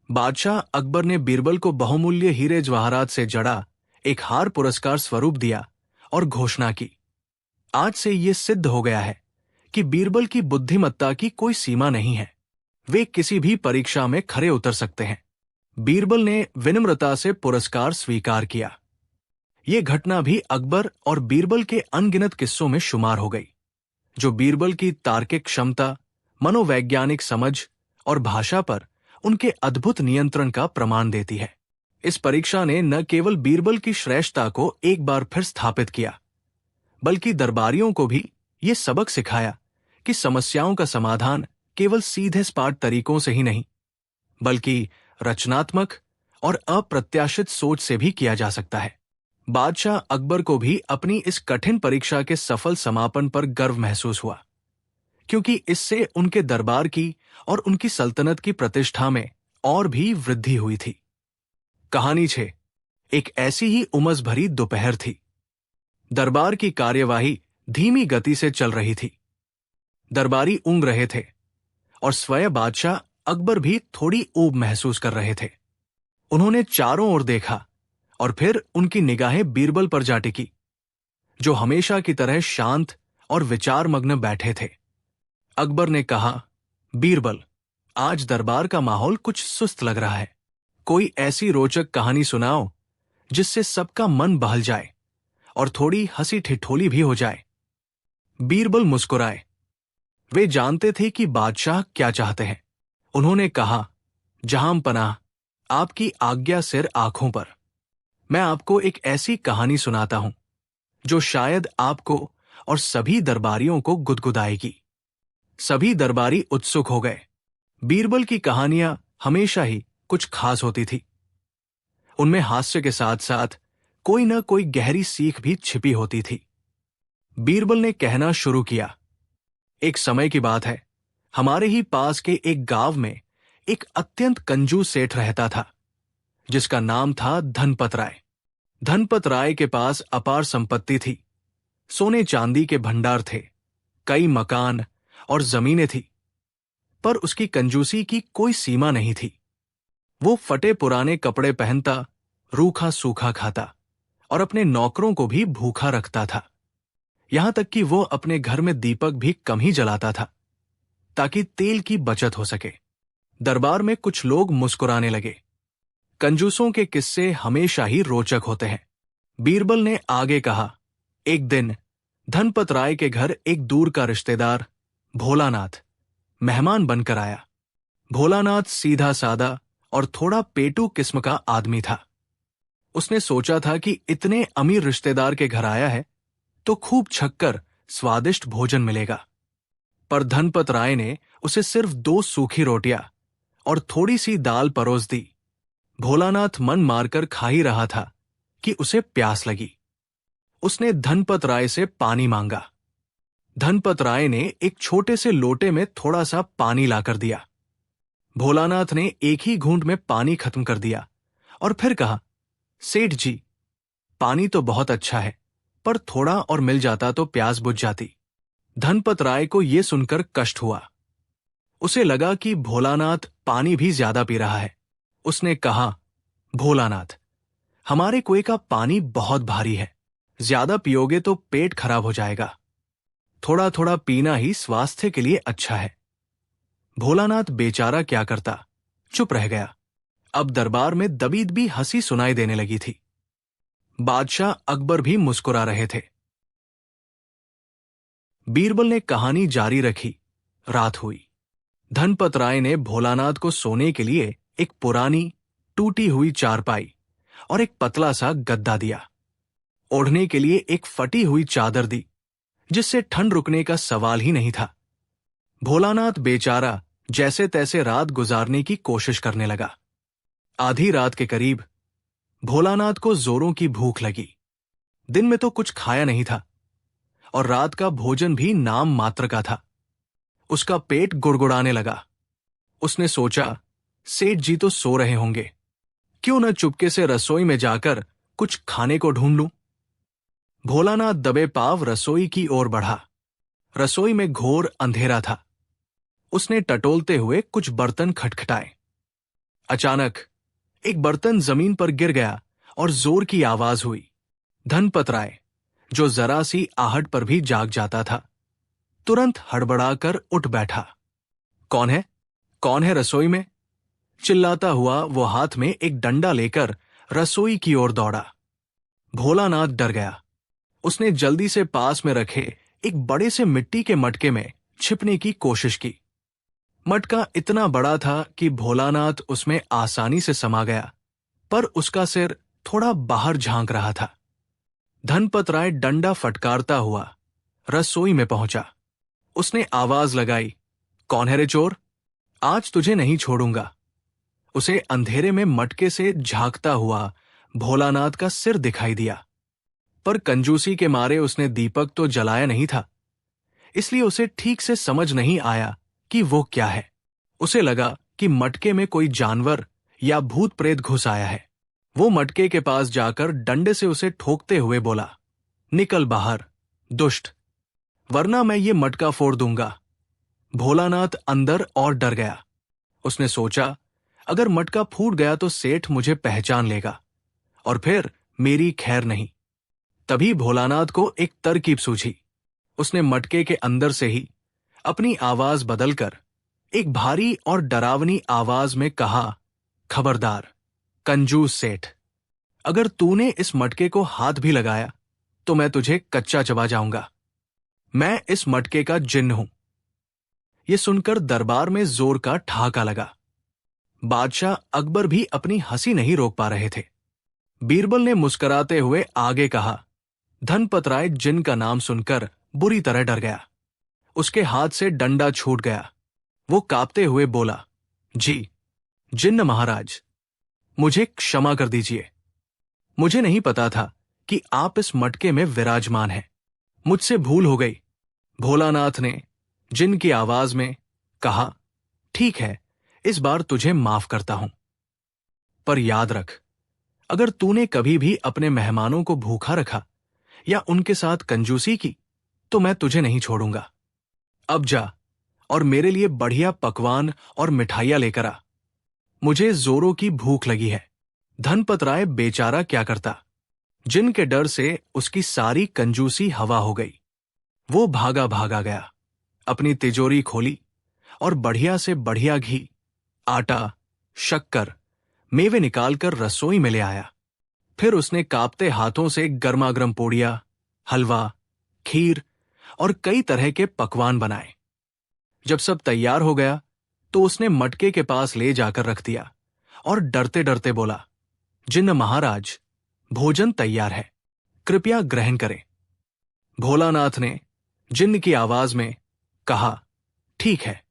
बादशाह अकबर ने बीरबल को बहुमूल्य हीरे जवाहरात से जड़ा एक हार पुरस्कार स्वरूप दिया और घोषणा की, आज से यह सिद्ध हो गया है कि बीरबल की बुद्धिमत्ता की कोई सीमा नहीं है। वे किसी भी परीक्षा में खरे उतर सकते हैं। बीरबल ने विनम्रता से पुरस्कार स्वीकार किया। यह घटना भी अकबर और बीरबल के अनगिनत किस्सों में शुमार हो गई, जो बीरबल की तार्किक क्षमता, मनोवैज्ञानिक समझ और भाषा पर उनके अद्भुत नियंत्रण का प्रमाण देती है। इस परीक्षा ने न केवल बीरबल की श्रेष्ठता को एक बार फिर स्थापित किया, बल्कि दरबारियों को भी ये सबक सिखाया कि समस्याओं का समाधान केवल सीधे सपाट तरीकों से ही नहीं, बल्कि रचनात्मक और अप्रत्याशित सोच से भी किया जा सकता है। बादशाह अकबर को भी अपनी इस कठिन परीक्षा के सफल समापन पर गर्व महसूस हुआ, क्योंकि इससे उनके दरबार की और उनकी सल्तनत की प्रतिष्ठा में और भी वृद्धि हुई थी। कहानी 6। एक ऐसी ही उमस भरी दोपहर थी। दरबार की कार्यवाही धीमी गति से चल रही थी। दरबारी ऊँग रहे थे और स्वयं बादशाह अकबर भी थोड़ी ऊब महसूस कर रहे थे। उन्होंने चारों ओर देखा और फिर उनकी निगाहें बीरबल पर जा टिकी, जो हमेशा की तरह शांत और विचारमग्न बैठे थे। अकबर ने कहा, बीरबल, आज दरबार का माहौल कुछ सुस्त लग रहा है। कोई ऐसी रोचक कहानी सुनाओ जिससे सबका मन बहल जाए और थोड़ी हंसी ठिठोली भी हो जाए। बीरबल मुस्कुराए। वे जानते थे कि बादशाह क्या चाहते हैं। उन्होंने कहा, जहांपनाह, आपकी आज्ञा सिर आंखों पर। मैं आपको एक ऐसी कहानी सुनाता हूं जो शायद आपको और सभी दरबारियों को गुदगुदाएगी। सभी दरबारी उत्सुक हो गए। बीरबल की कहानियां हमेशा ही कुछ खास होती थी। उनमें हास्य के साथ साथ कोई न कोई गहरी सीख भी छिपी होती थी। बीरबल ने कहना शुरू किया, एक समय की बात है, हमारे ही पास के एक गांव में एक अत्यंत कंजूस सेठ रहता था, जिसका नाम था धनपत राय। धनपत राय के पास अपार संपत्ति थी। सोने चांदी के भंडार थे, कई मकान और जमीनें थी, पर उसकी कंजूसी की कोई सीमा नहीं थी। वो फटे पुराने कपड़े पहनता, रूखा सूखा खाता और अपने नौकरों को भी भूखा रखता था। यहां तक कि वो अपने घर में दीपक भी कम ही जलाता था, ताकि तेल की बचत हो सके। दरबार में कुछ लोग मुस्कुराने लगे। कंजूसों के किस्से हमेशा ही रोचक होते हैं। बीरबल ने आगे कहा, एक दिन धनपत राय के घर एक दूर का रिश्तेदार भोलानाथ मेहमान बनकर आया। भोलानाथ सीधा सादा और थोड़ा पेटू किस्म का आदमी था। उसने सोचा था कि इतने अमीर रिश्तेदार के घर आया है तो खूब छक्कर स्वादिष्ट भोजन मिलेगा। पर धनपत राय ने उसे सिर्फ 2 सूखी रोटियां और थोड़ी सी दाल परोस दी। भोलानाथ मन मारकर खा ही रहा था कि उसे प्यास लगी। उसने धनपत राय से पानी मांगा। धनपत राय ने एक छोटे से लोटे में थोड़ा सा पानी लाकर दिया। भोलानाथ ने एक ही घूंट में पानी खत्म कर दिया और फिर कहा, सेठ जी, पानी तो बहुत अच्छा है, पर थोड़ा और मिल जाता तो प्यास बुझ जाती। धनपत राय को यह सुनकर कष्ट हुआ। उसे लगा कि भोलानाथ पानी भी ज्यादा पी रहा है। उसने कहा, भोलानाथ, हमारे कुएं का पानी बहुत भारी है, ज्यादा पियोगे तो पेट खराब हो जाएगा। थोड़ा थोड़ा पीना ही स्वास्थ्य के लिए अच्छा है। भोलानाथ बेचारा क्या करता, चुप रह गया। अब दरबार में दबीदबी हंसी सुनाई देने लगी थी। बादशाह अकबर भी मुस्कुरा रहे थे। बीरबल ने कहानी जारी रखी। रात हुई। धनपत राय ने भोलानाथ को सोने के लिए एक पुरानी टूटी हुई चारपाई और एक पतला सा गद्दा दिया। ओढ़ने के लिए एक फटी हुई चादर दी, जिससे ठंड रुकने का सवाल ही नहीं था। भोलानाथ बेचारा जैसे तैसे रात गुजारने की कोशिश करने लगा। आधी रात के करीब भोलानाथ को जोरों की भूख लगी। दिन में तो कुछ खाया नहीं था और रात का भोजन भी नाम मात्र का था। उसका पेट गुड़गुड़ाने लगा। उसने सोचा, सेठ जी तो सो रहे होंगे, क्यों न चुपके से रसोई में जाकर कुछ खाने को ढूंढ लूं। भोलानाथ दबे पांव रसोई की ओर बढ़ा। रसोई में घोर अंधेरा था। उसने टटोलते हुए कुछ बर्तन खटखटाए। अचानक एक बर्तन जमीन पर गिर गया और जोर की आवाज हुई। धनपत राय, जो जरा सी आहट पर भी जाग जाता था, तुरंत हड़बड़ाकर उठ बैठा। कौन है? कौन है रसोई में? चिल्लाता हुआ वो हाथ में एक डंडा लेकर रसोई की ओर दौड़ा। भोलानाथ डर गया। उसने जल्दी से पास में रखे एक बड़े से मिट्टी के मटके में छिपने की कोशिश की। मटका इतना बड़ा था कि भोलानाथ उसमें आसानी से समा गया, पर उसका सिर थोड़ा बाहर झांक रहा था। धनपत राय डंडा फटकारता हुआ रसोई में पहुंचा। उसने आवाज लगाई, कौन है रे चोर? आज तुझे नहीं छोड़ूंगा। उसे अंधेरे में मटके से झांकता हुआ भोलानाथ का सिर दिखाई दिया, पर कंजूसी के मारे उसने दीपक तो जलाया नहीं था, इसलिए उसे ठीक से समझ नहीं आया कि वो क्या है। उसे लगा कि मटके में कोई जानवर या भूत प्रेत घुस आया है। वो मटके के पास जाकर डंडे से उसे ठोकते हुए बोला, निकल बाहर, दुष्ट, वरना मैं ये मटका फोड़ दूंगा। भोलानाथ अंदर और डर गया। उसने सोचा, अगर मटका फूट गया तो सेठ मुझे पहचान लेगा और फिर मेरी खैर नहीं। तभी भोलानाथ को एक तरकीब सूझी। उसने मटके के अंदर से ही अपनी आवाज बदलकर एक भारी और डरावनी आवाज में कहा, खबरदार कंजूस सेठ, अगर तूने इस मटके को हाथ भी लगाया तो मैं तुझे कच्चा चबा जाऊंगा। मैं इस मटके का जिन्न हूं। यह सुनकर दरबार में जोर का ठहाका लगा। बादशाह अकबर भी अपनी हंसी नहीं रोक पा रहे थे। बीरबल ने मुस्कुराते हुए आगे कहा। धनपत राय जिन्न का नाम सुनकर बुरी तरह डर गया। उसके हाथ से डंडा छूट गया। वो कांपते हुए बोला, जी जिन्न महाराज, मुझे क्षमा कर दीजिए। मुझे नहीं पता था कि आप इस मटके में विराजमान हैं। मुझसे भूल हो गई। भोलानाथ ने जिन्न की आवाज में कहा, ठीक है, इस बार तुझे माफ करता हूं, पर याद रख, अगर तूने कभी भी अपने मेहमानों को भूखा रखा या उनके साथ कंजूसी की तो मैं तुझे नहीं छोड़ूंगा। अब जा और मेरे लिए बढ़िया पकवान और मिठाइयां लेकर आ। मुझे जोरों की भूख लगी है। धनपत राय बेचारा क्या करता। जिन्न के डर से उसकी सारी कंजूसी हवा हो गई। वो भागा भागा गया, अपनी तिजोरी खोली और बढ़िया से बढ़िया घी, आटा, शक्कर, मेवे निकालकर रसोई में ले आया। फिर उसने कांपते हाथों से गर्मागर्म पोड़िया, हलवा, खीर और कई तरह के पकवान बनाए। जब सब तैयार हो गया तो उसने मटके के पास ले जाकर रख दिया और डरते डरते बोला, जिन्न महाराज, भोजन तैयार है, कृपया ग्रहण करें। भोलानाथ ने जिन्न की आवाज में कहा, ठीक है,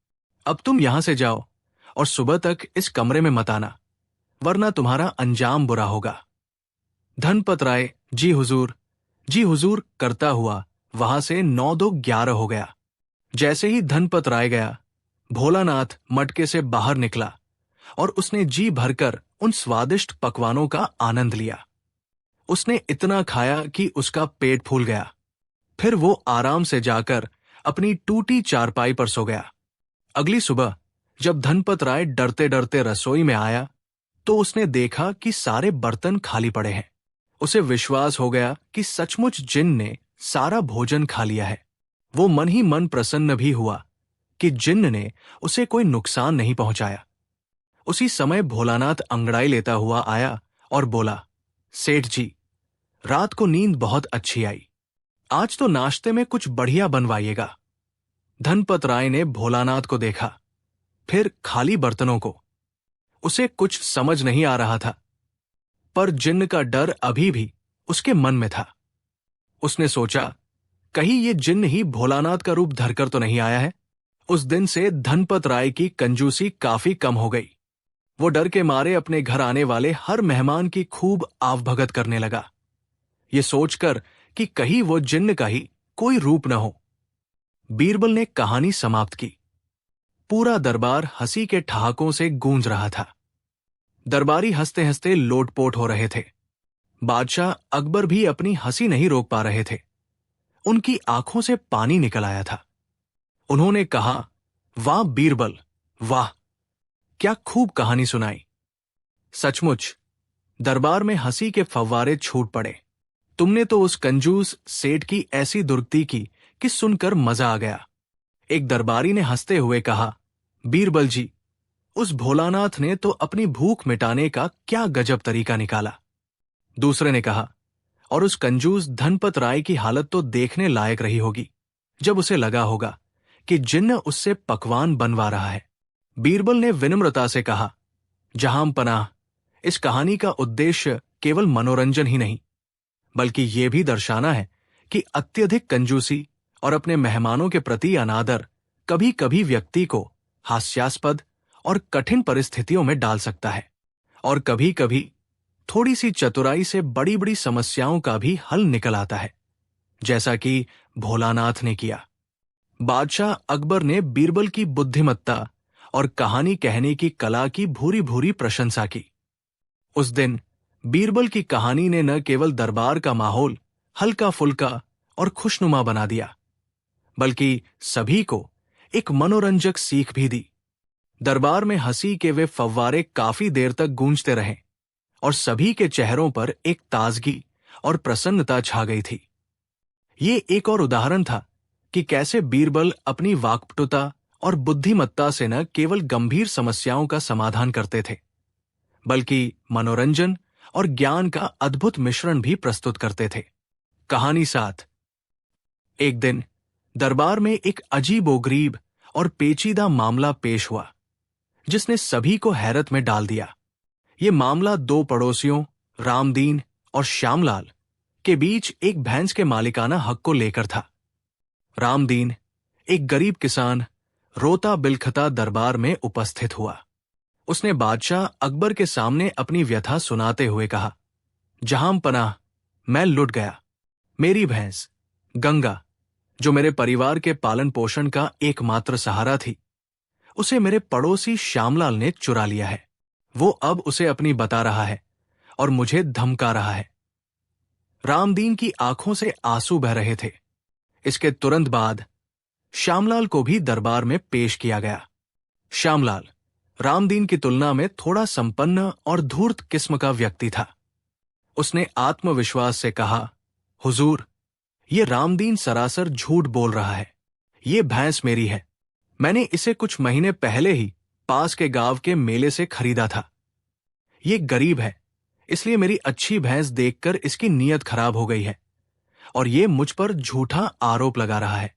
अब तुम यहां से जाओ और सुबह तक इस कमरे में मत आना, वरना तुम्हारा अंजाम बुरा होगा। धनपत राय जी हुजूर करता हुआ वहां से 9-2-11 हो गया। जैसे ही धनपत राय गया, भोलानाथ मटके से बाहर निकला और उसने जी भरकर उन स्वादिष्ट पकवानों का आनंद लिया। उसने इतना खाया कि उसका पेट फूल गया। फिर वो आराम से जाकर अपनी टूटी चारपाई पर सो गया। अगली सुबह जब धनपत राय डरते डरते रसोई में आया तो उसने देखा कि सारे बर्तन खाली पड़े हैं। उसे विश्वास हो गया कि सचमुच जिन्न ने सारा भोजन खा लिया है। वो मन ही मन प्रसन्न भी हुआ कि जिन्न ने उसे कोई नुकसान नहीं पहुंचाया। उसी समय भोलानाथ अंगड़ाई लेता हुआ आया और बोला, सेठ जी, रात को नींद बहुत अच्छी आई। आज तो नाश्ते में कुछ बढ़िया बनवाइएगा। धनपत राय ने भोलानाथ को देखा, फिर खाली बर्तनों को। उसे कुछ समझ नहीं आ रहा था, पर जिन्न का डर अभी भी उसके मन में था। उसने सोचा, कहीं ये जिन्न ही भोलानाथ का रूप धरकर तो नहीं आया है। उस दिन से धनपत राय की कंजूसी काफी कम हो गई। वो डर के मारे अपने घर आने वाले हर मेहमान की खूब आवभगत करने लगा, ये सोचकर कि कहीं वो जिन्न का ही कोई रूप न हो। बीरबल ने कहानी समाप्त की। पूरा दरबार हंसी के ठहाकों से गूंज रहा था। दरबारी हंसते हंसते लोटपोट हो रहे थे। बादशाह अकबर भी अपनी हंसी नहीं रोक पा रहे थे। उनकी आंखों से पानी निकल आया था। उन्होंने कहा, वाह बीरबल, वाह, क्या खूब कहानी सुनाई। सचमुच दरबार में हंसी के फव्वारे छूट पड़े। तुमने तो उस कंजूस सेठ की ऐसी दुर्गति की कि सुनकर मजा आ गया। एक दरबारी ने हंसते हुए कहा, बीरबल जी, उस भोलानाथ ने तो अपनी भूख मिटाने का क्या गजब तरीका निकाला। दूसरे ने कहा, और उस कंजूस धनपत राय की हालत तो देखने लायक रही होगी, जब उसे लगा होगा कि जिन्न उससे पकवान बनवा रहा है। बीरबल ने विनम्रता से कहा, जहां पनाह, इस कहानी का उद्देश्य केवल मनोरंजन ही नहीं, बल्कि यह भी दर्शाना है कि अत्यधिक कंजूसी और अपने मेहमानों के प्रति अनादर कभी कभी व्यक्ति को हास्यास्पद और कठिन परिस्थितियों में डाल सकता है, और कभी कभी थोड़ी सी चतुराई से बड़ी बड़ी समस्याओं का भी हल निकल आता है, जैसा कि भोलानाथ ने किया। बादशाह अकबर ने बीरबल की बुद्धिमत्ता और कहानी कहने की कला की भूरी भूरी प्रशंसा की। उस दिन बीरबल की कहानी ने न केवल दरबार का माहौल हल्का फुल्का और खुशनुमा बना दिया, बल्कि सभी को एक मनोरंजक सीख भी दी। दरबार में हंसी के वे फव्वारे काफी देर तक गूंजते रहे और सभी के चेहरों पर एक ताजगी और प्रसन्नता छा गई थी। ये एक और उदाहरण था कि कैसे बीरबल अपनी वाक्पटुता और बुद्धिमत्ता से न केवल गंभीर समस्याओं का समाधान करते थे, बल्कि मनोरंजन और ज्ञान का अद्भुत मिश्रण भी प्रस्तुत करते थे। कहानी 7। एक दिन दरबार में एक अजीबोगरीब और पेचीदा मामला पेश हुआ, जिसने सभी को हैरत में डाल दिया। ये मामला दो पड़ोसियों रामदीन और श्यामलाल के बीच एक भैंस के मालिकाना हक को लेकर था। रामदीन, एक गरीब किसान, रोता बिलखता दरबार में उपस्थित हुआ। उसने बादशाह अकबर के सामने अपनी व्यथा सुनाते हुए कहा, जहां पनाह, मैं लुट गया। मेरी भैंस गंगा, जो मेरे परिवार के पालन पोषण का एकमात्र सहारा थी, उसे मेरे पड़ोसी श्यामलाल ने चुरा लिया है। वो अब उसे अपनी बता रहा है और मुझे धमका रहा है। रामदीन की आंखों से आंसू बह रहे थे। इसके तुरंत बाद श्यामलाल को भी दरबार में पेश किया गया। श्यामलाल रामदीन की तुलना में थोड़ा संपन्न और धूर्त किस्म का व्यक्ति था। उसने आत्मविश्वास से कहा, हुजूर, ये रामदीन सरासर झूठ बोल रहा है। ये भैंस मेरी है। मैंने इसे कुछ महीने पहले ही पास के गांव के मेले से खरीदा था। ये गरीब है, इसलिए मेरी अच्छी भैंस देखकर इसकी नीयत खराब हो गई है और ये मुझ पर झूठा आरोप लगा रहा है।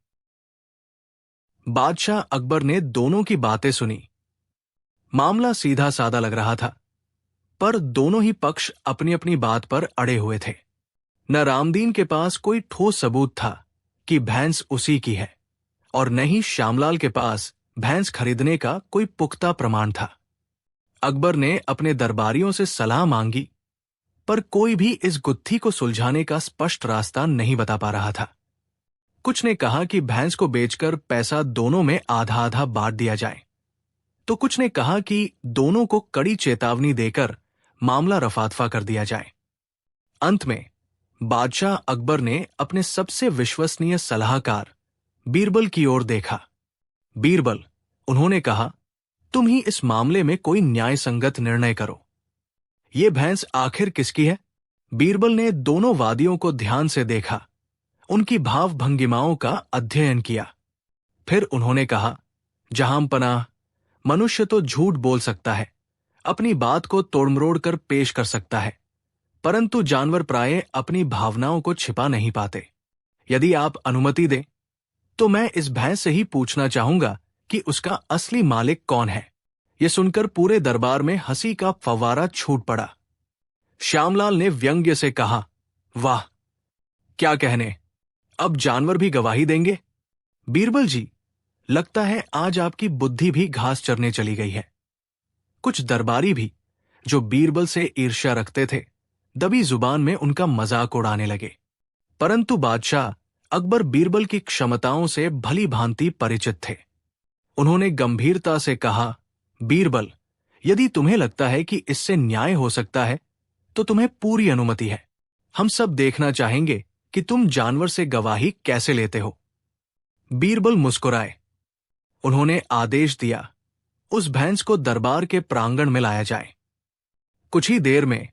बादशाह अकबर ने दोनों की बातें सुनी। मामला सीधा सादा लग रहा था, पर दोनों ही पक्ष अपनी अपनी बात पर अड़े हुए थे। न रामदीन के पास कोई ठोस सबूत था कि भैंस उसी की है, और न ही श्यामलाल के पास भैंस खरीदने का कोई पुख्ता प्रमाण था। अकबर ने अपने दरबारियों से सलाह मांगी, पर कोई भी इस गुत्थी को सुलझाने का स्पष्ट रास्ता नहीं बता पा रहा था। कुछ ने कहा कि भैंस को बेचकर पैसा दोनों में आधा आधा बांट दिया जाए, तो कुछ ने कहा कि दोनों को कड़ी चेतावनी देकर मामला रफादफा कर दिया जाए। अंत में बादशाह अकबर ने अपने सबसे विश्वसनीय सलाहकार बीरबल की ओर देखा। बीरबल, उन्होंने कहा, तुम ही इस मामले में कोई न्याय संगत निर्णय करो। ये भैंस आखिर किसकी है? बीरबल ने दोनों वादियों को ध्यान से देखा, उनकी भाव भंगिमाओं का अध्ययन किया। फिर उन्होंने कहा, जहां पनाह, मनुष्य तो झूठ बोल सकता है, अपनी बात को तोड़मरोड़ कर पेश कर सकता है, परंतु जानवर प्रायः अपनी भावनाओं को छिपा नहीं पाते। यदि आप अनुमति दें तो मैं इस भैंस से ही पूछना चाहूंगा कि उसका असली मालिक कौन है। यह सुनकर पूरे दरबार में हंसी का फव्वारा छूट पड़ा। श्यामलाल ने व्यंग्य से कहा, वाह, क्या कहने, अब जानवर भी गवाही देंगे। बीरबल जी, लगता है आज आपकी बुद्धि भी घास चरने चली गई है। कुछ दरबारी भी, जो बीरबल से ईर्ष्या रखते थे, दबी जुबान में उनका मजाक उड़ाने लगे। परंतु बादशाह अकबर बीरबल की क्षमताओं से भली भांति परिचित थे। उन्होंने गंभीरता से कहा, बीरबल, यदि तुम्हें लगता है कि इससे न्याय हो सकता है तो तुम्हें पूरी अनुमति है। हम सब देखना चाहेंगे कि तुम जानवर से गवाही कैसे लेते हो। बीरबल मुस्कुराए। उन्होंने आदेश दिया, उस भैंस को दरबार के प्रांगण में लाया जाए। कुछ ही देर में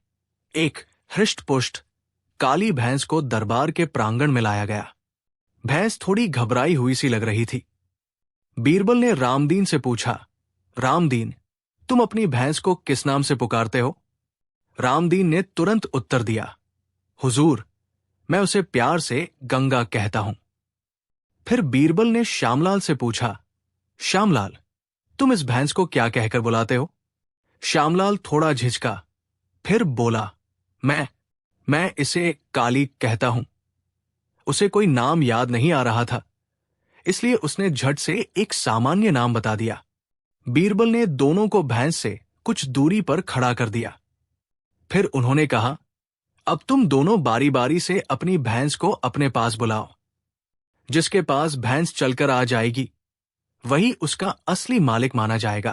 एक हृष्टपुष्ट काली भैंस को दरबार के प्रांगण में लाया गया। भैंस थोड़ी घबराई हुई सी लग रही थी। बीरबल ने रामदीन से पूछा, रामदीन, तुम अपनी भैंस को किस नाम से पुकारते हो? रामदीन ने तुरंत उत्तर दिया, हुजूर, मैं उसे प्यार से गंगा कहता हूं। फिर बीरबल ने श्यामलाल से पूछा, श्यामलाल, तुम इस भैंस को क्या कहकर बुलाते हो? श्यामलाल थोड़ा झिझका, फिर बोला, मैं इसे काली कहता हूं। उसे कोई नाम याद नहीं आ रहा था, इसलिए उसने झट से एक सामान्य नाम बता दिया। बीरबल ने दोनों को भैंस से कुछ दूरी पर खड़ा कर दिया। फिर उन्होंने कहा, अब तुम दोनों बारी बारी से अपनी भैंस को अपने पास बुलाओ। जिसके पास भैंस चलकर आ जाएगी वही उसका असली मालिक माना जाएगा।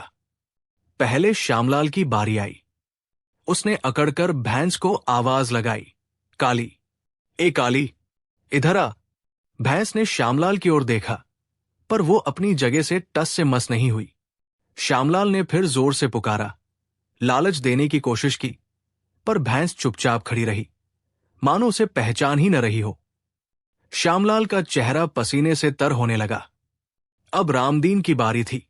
पहले श्यामलाल की बारी आई। उसने अकड़कर भैंस को आवाज लगाई, काली, ए काली, इधर आ। भैंस ने श्यामलाल की ओर देखा, पर वो अपनी जगह से टस से मस नहीं हुई। श्यामलाल ने फिर जोर से पुकारा, लालच देने की कोशिश की, पर भैंस चुपचाप खड़ी रही, मानो उसे पहचान ही न रही हो। श्यामलाल का चेहरा पसीने से तर होने लगा। अब रामदीन की बारी थी।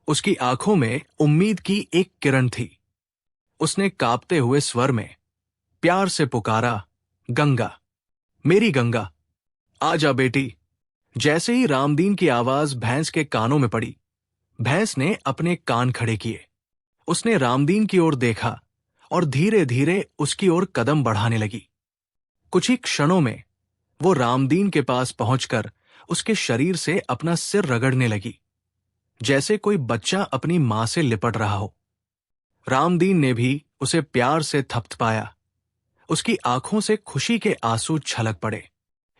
उसकी आंखों में उम्मीद की एक किरण थी। उसने कांपते हुए स्वर में प्यार से पुकारा, गंगा, मेरी गंगा, आजा बेटी। जैसे ही रामदीन की आवाज भैंस के कानों में पड़ी, भैंस ने अपने कान खड़े किए। उसने रामदीन की ओर देखा और धीरे धीरे उसकी ओर कदम बढ़ाने लगी। कुछ ही क्षणों में वो रामदीन के पास पहुंचकर उसके शरीर से अपना सिर रगड़ने लगी, जैसे कोई बच्चा अपनी मां से लिपट रहा हो। रामदीन ने भी उसे प्यार से थपथपाया। उसकी आंखों से खुशी के आंसू छलक पड़े।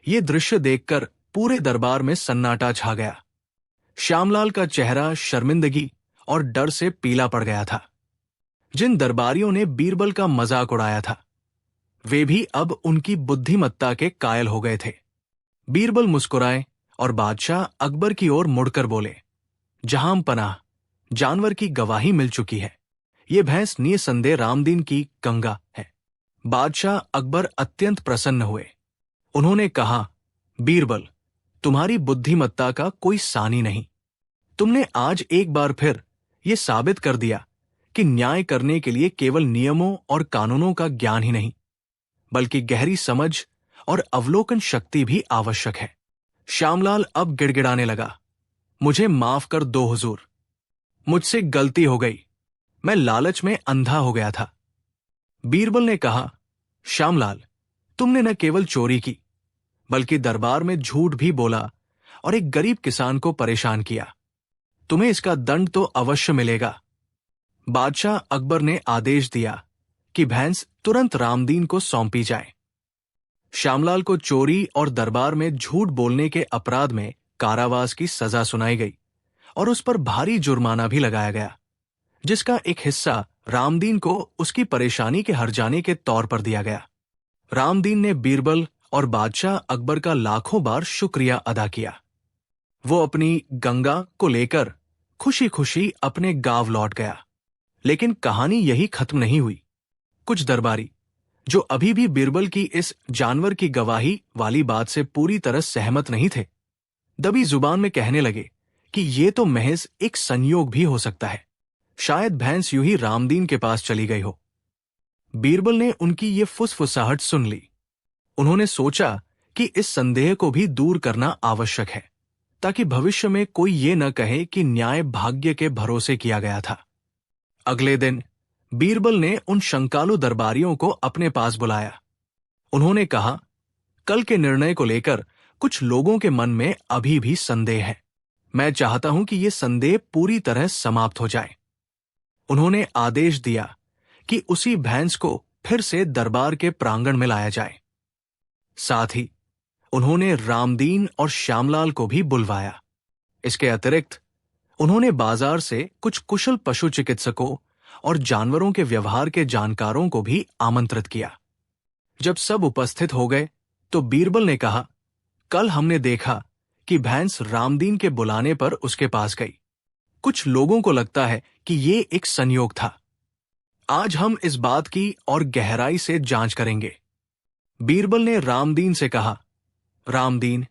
ये दृश्य देखकर पूरे दरबार में सन्नाटा छा गया। श्यामलाल का चेहरा शर्मिंदगी और डर से पीला पड़ गया था। जिन दरबारियों ने बीरबल का मजाक उड़ाया था, वे भी अब उनकी बुद्धिमत्ता के कायल हो गए थे। बीरबल मुस्कुराए और बादशाह अकबर की ओर मुड़कर बोले, जहां पनाह, जानवर की गवाही मिल चुकी है। ये भैंस निसंदेह रामदीन की गंगा है। बादशाह अकबर अत्यंत प्रसन्न हुए। उन्होंने कहा, बीरबल, तुम्हारी बुद्धिमत्ता का कोई सानी नहीं। तुमने आज एक बार फिर ये साबित कर दिया कि न्याय करने के लिए केवल नियमों और कानूनों का ज्ञान ही नहीं, बल्कि गहरी समझ और अवलोकन शक्ति भी आवश्यक है। श्यामलाल अब गिड़गिड़ाने लगा, मुझे माफ कर दो हुजूर, मुझसे गलती हो गई, मैं लालच में अंधा हो गया था। बीरबल ने कहा, श्यामलाल, तुमने न केवल चोरी की, बल्कि दरबार में झूठ भी बोला और एक गरीब किसान को परेशान किया। तुम्हें इसका दंड तो अवश्य मिलेगा। बादशाह अकबर ने आदेश दिया कि भैंस तुरंत रामदीन को सौंपी जाए। श्यामलाल को चोरी और दरबार में झूठ बोलने के अपराध में कारावास की सजा सुनाई गई और उस पर भारी जुर्माना भी लगाया गया, जिसका एक हिस्सा रामदीन को उसकी परेशानी के हर जाने के तौर पर दिया गया। रामदीन ने बीरबल और बादशाह अकबर का लाखों बार शुक्रिया अदा किया। वो अपनी गंगा को लेकर खुशी खुशी अपने गांव लौट गया। लेकिन कहानी यही खत्म नहीं हुई। कुछ दरबारी, जो अभी भी बीरबल की इस जानवर की गवाही वाली बात से पूरी तरह सहमत नहीं थे, दबी जुबान में कहने लगे कि ये तो महज एक संयोग भी हो सकता है। शायद भैंस यूं ही रामदीन के पास चली गई हो। बीरबल ने उनकी ये फुसफुसाहट सुन ली। उन्होंने सोचा कि इस संदेह को भी दूर करना आवश्यक है, ताकि भविष्य में कोई ये न कहे कि न्याय भाग्य के भरोसे किया गया था। अगले दिन बीरबल ने उन शंकालु दरबारियों को अपने पास बुलाया। उन्होंने कहा, कल के निर्णय को लेकर कुछ लोगों के मन में अभी भी संदेह है। मैं चाहता हूं कि यह संदेह पूरी तरह समाप्त हो जाए। उन्होंने आदेश दिया कि उसी भैंस को फिर से दरबार के प्रांगण में लाया जाए। साथ ही उन्होंने रामदीन और श्यामलाल को भी बुलवाया। इसके अतिरिक्त उन्होंने बाजार से कुछ कुशल पशु चिकित्सकों और जानवरों के व्यवहार के जानकारों को भी आमंत्रित किया। जब सब उपस्थित हो गए तो बीरबल ने कहा, कल हमने देखा कि भैंस रामदीन के बुलाने पर उसके पास गई। कुछ लोगों को लगता है कि ये एक संयोग था। आज हम इस बात की और गहराई से जांच करेंगे। बीरबल ने रामदीन से कहा, रामदीन,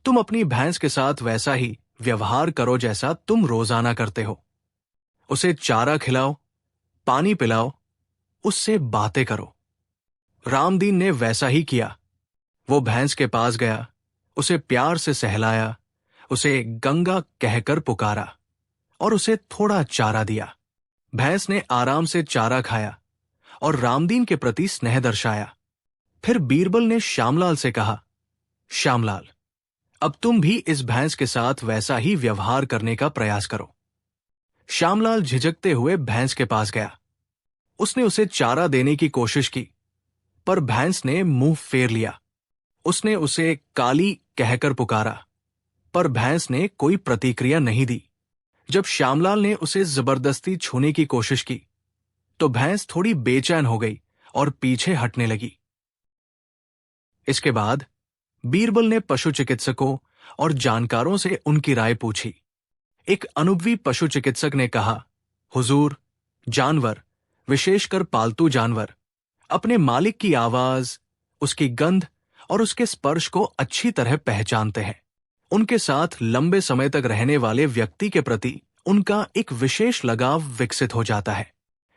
तुम अपनी भैंस के साथ वैसा ही व्यवहार करो जैसा तुम रोजाना करते हो। उसे चारा खिलाओ, पानी पिलाओ, उससे बातें करो। रामदीन ने वैसा ही किया। वो भैंस के पास गया, उसे प्यार से सहलाया, उसे गंगा कहकर पुकारा और उसे थोड़ा चारा दिया। भैंस ने आराम से चारा खाया और रामदीन के प्रति स्नेह दर्शाया। फिर बीरबल ने श्यामलाल से कहा, श्यामलाल, अब तुम भी इस भैंस के साथ वैसा ही व्यवहार करने का प्रयास करो। श्यामलाल झिझकते हुए भैंस के पास गया। उसने उसे चारा देने की कोशिश की, पर भैंस ने मुंह फेर लिया। उसने उसे काली कहकर पुकारा, पर भैंस ने कोई प्रतिक्रिया नहीं दी। जब श्यामलाल ने उसे जबरदस्ती छूने की कोशिश की, तो भैंस थोड़ी बेचैन हो गई और पीछे हटने लगी। इसके बाद बीरबल ने पशु चिकित्सकों और जानकारों से उनकी राय पूछी। एक अनुभवी पशु चिकित्सक ने कहा, हुजूर, जानवर, विशेषकर पालतू जानवर, अपने मालिक की आवाज, उसकी गंध और उसके स्पर्श को अच्छी तरह पहचानते हैं। उनके साथ लंबे समय तक रहने वाले व्यक्ति के प्रति उनका एक विशेष लगाव विकसित हो जाता है।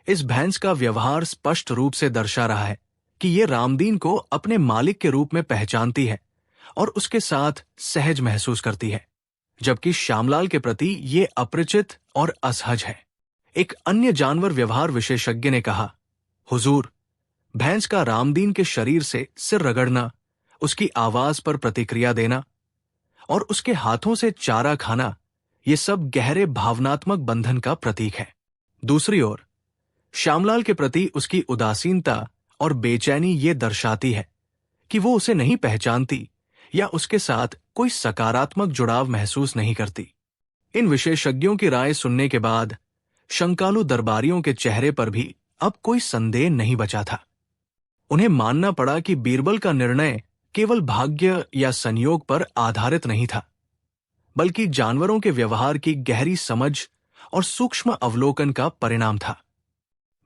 इस भैंस का व्यवहार स्पष्ट रूप से दर्शा रहा है कि ये रामदीन को अपने मालिक के रूप में पहचानती है और उसके साथ सहज महसूस करती है, जबकि श्यामलाल के प्रति ये अपरिचित और असहज है। एक अन्य जानवर व्यवहार विशेषज्ञ ने कहा, हुजूर, भैंस का रामदीन के शरीर से सिर रगड़ना, उसकी आवाज पर प्रतिक्रिया देना और उसके हाथों से चारा खाना, ये सब गहरे भावनात्मक बंधन का प्रतीक है। दूसरी ओर श्यामलाल के प्रति उसकी उदासीनता और बेचैनी ये दर्शाती है कि वो उसे नहीं पहचानती या उसके साथ कोई सकारात्मक जुड़ाव महसूस नहीं करती। इन विशेषज्ञों की राय सुनने के बाद शंकालु दरबारियों के चेहरे पर भी अब कोई संदेह नहीं बचा था। उन्हें मानना पड़ा कि बीरबल का निर्णय केवल भाग्य या संयोग पर आधारित नहीं था, बल्कि जानवरों के व्यवहार की गहरी समझ और सूक्ष्म अवलोकन का परिणाम था।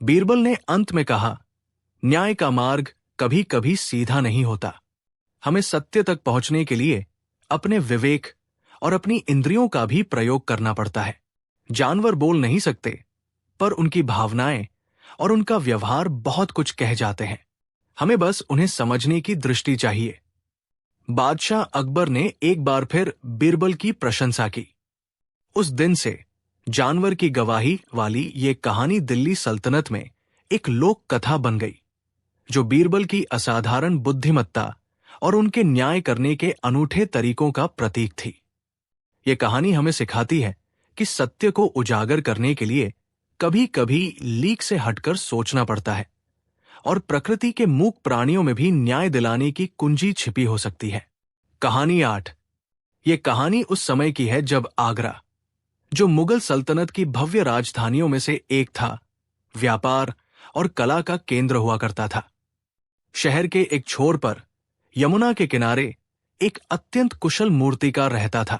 बीरबल ने अंत में कहा, न्याय का मार्ग कभी कभी सीधा नहीं होता। हमें सत्य तक पहुंचने के लिए अपने विवेक और अपनी इंद्रियों का भी प्रयोग करना पड़ता है। जानवर बोल नहीं सकते, पर उनकी भावनाएं और उनका व्यवहार बहुत कुछ कह जाते हैं। हमें बस उन्हें समझने की दृष्टि चाहिए। बादशाह अकबर ने एक बार फिर बीरबल की प्रशंसा की। उस दिन से जानवर की गवाही वाली ये कहानी दिल्ली सल्तनत में एक लोक कथा बन गई, जो बीरबल की असाधारण बुद्धिमत्ता और उनके न्याय करने के अनूठे तरीकों का प्रतीक थी। ये कहानी हमें सिखाती है कि सत्य को उजागर करने के लिए कभी कभी लीक से हटकर सोचना पड़ता है, और प्रकृति के मूक प्राणियों में भी न्याय दिलाने की कुंजी छिपी हो सकती है। कहानी 8। ये कहानी उस समय की है जब आगरा, जो मुगल सल्तनत की भव्य राजधानियों में से एक था, व्यापार और कला का केंद्र हुआ करता था। शहर के एक छोर पर यमुना के किनारे एक अत्यंत कुशल मूर्तिकार रहता था,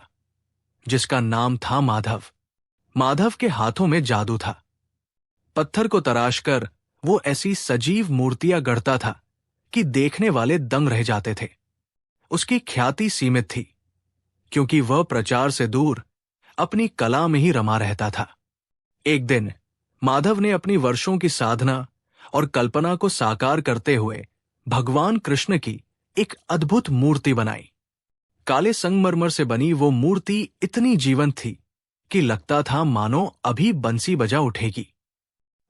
जिसका नाम था माधव। माधव के हाथों में जादू था। पत्थर को तराशकर वो ऐसी सजीव मूर्तियां गढ़ता था कि देखने वाले दंग रह जाते थे। उसकी ख्याति सीमित थी, क्योंकि वह प्रचार से दूर अपनी कला में ही रमा रहता था। एक दिन माधव ने अपनी वर्षों की साधना और कल्पना को साकार करते हुए भगवान कृष्ण की एक अद्भुत मूर्ति बनाई। काले संगमरमर से बनी वो मूर्ति इतनी जीवंत थी कि लगता था मानो अभी बंसी बजा उठेगी।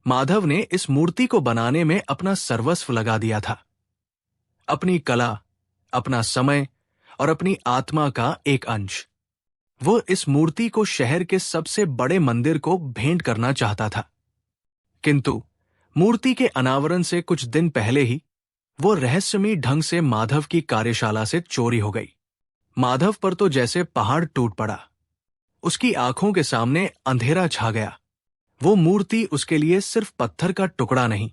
माधव ने इस मूर्ति को बनाने में अपना सर्वस्व लगा दिया था। अपनी कला, अपना समय और अपनी आत्मा का एक अंश। वो इस मूर्ति को शहर के सबसे बड़े मंदिर को भेंट करना चाहता था। किंतु मूर्ति के अनावरण से कुछ दिन पहले ही वो रहस्यमयी ढंग से माधव की कार्यशाला से चोरी हो गई। माधव पर तो जैसे पहाड़ टूट पड़ा। उसकी आंखों के सामने अंधेरा छा गया। वो मूर्ति उसके लिए सिर्फ पत्थर का टुकड़ा नहीं,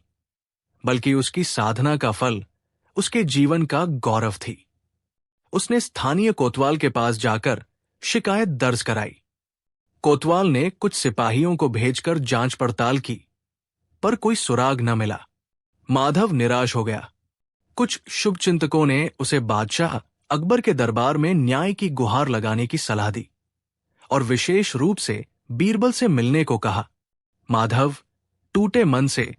बल्कि उसकी साधना का फल, उसके जीवन का गौरव थी। उसने स्थानीय कोतवाल के पास जाकर शिकायत दर्ज कराई। कोतवाल ने कुछ सिपाहियों को भेजकर जांच पड़ताल की, पर कोई सुराग न मिला। माधव निराश हो गया। कुछ शुभचिंतकों ने उसे बादशाह अकबर के दरबार में न्याय की गुहार लगाने की सलाह दी और विशेष रूप से बीरबल से मिलने को कहा। माधव टूटे मन से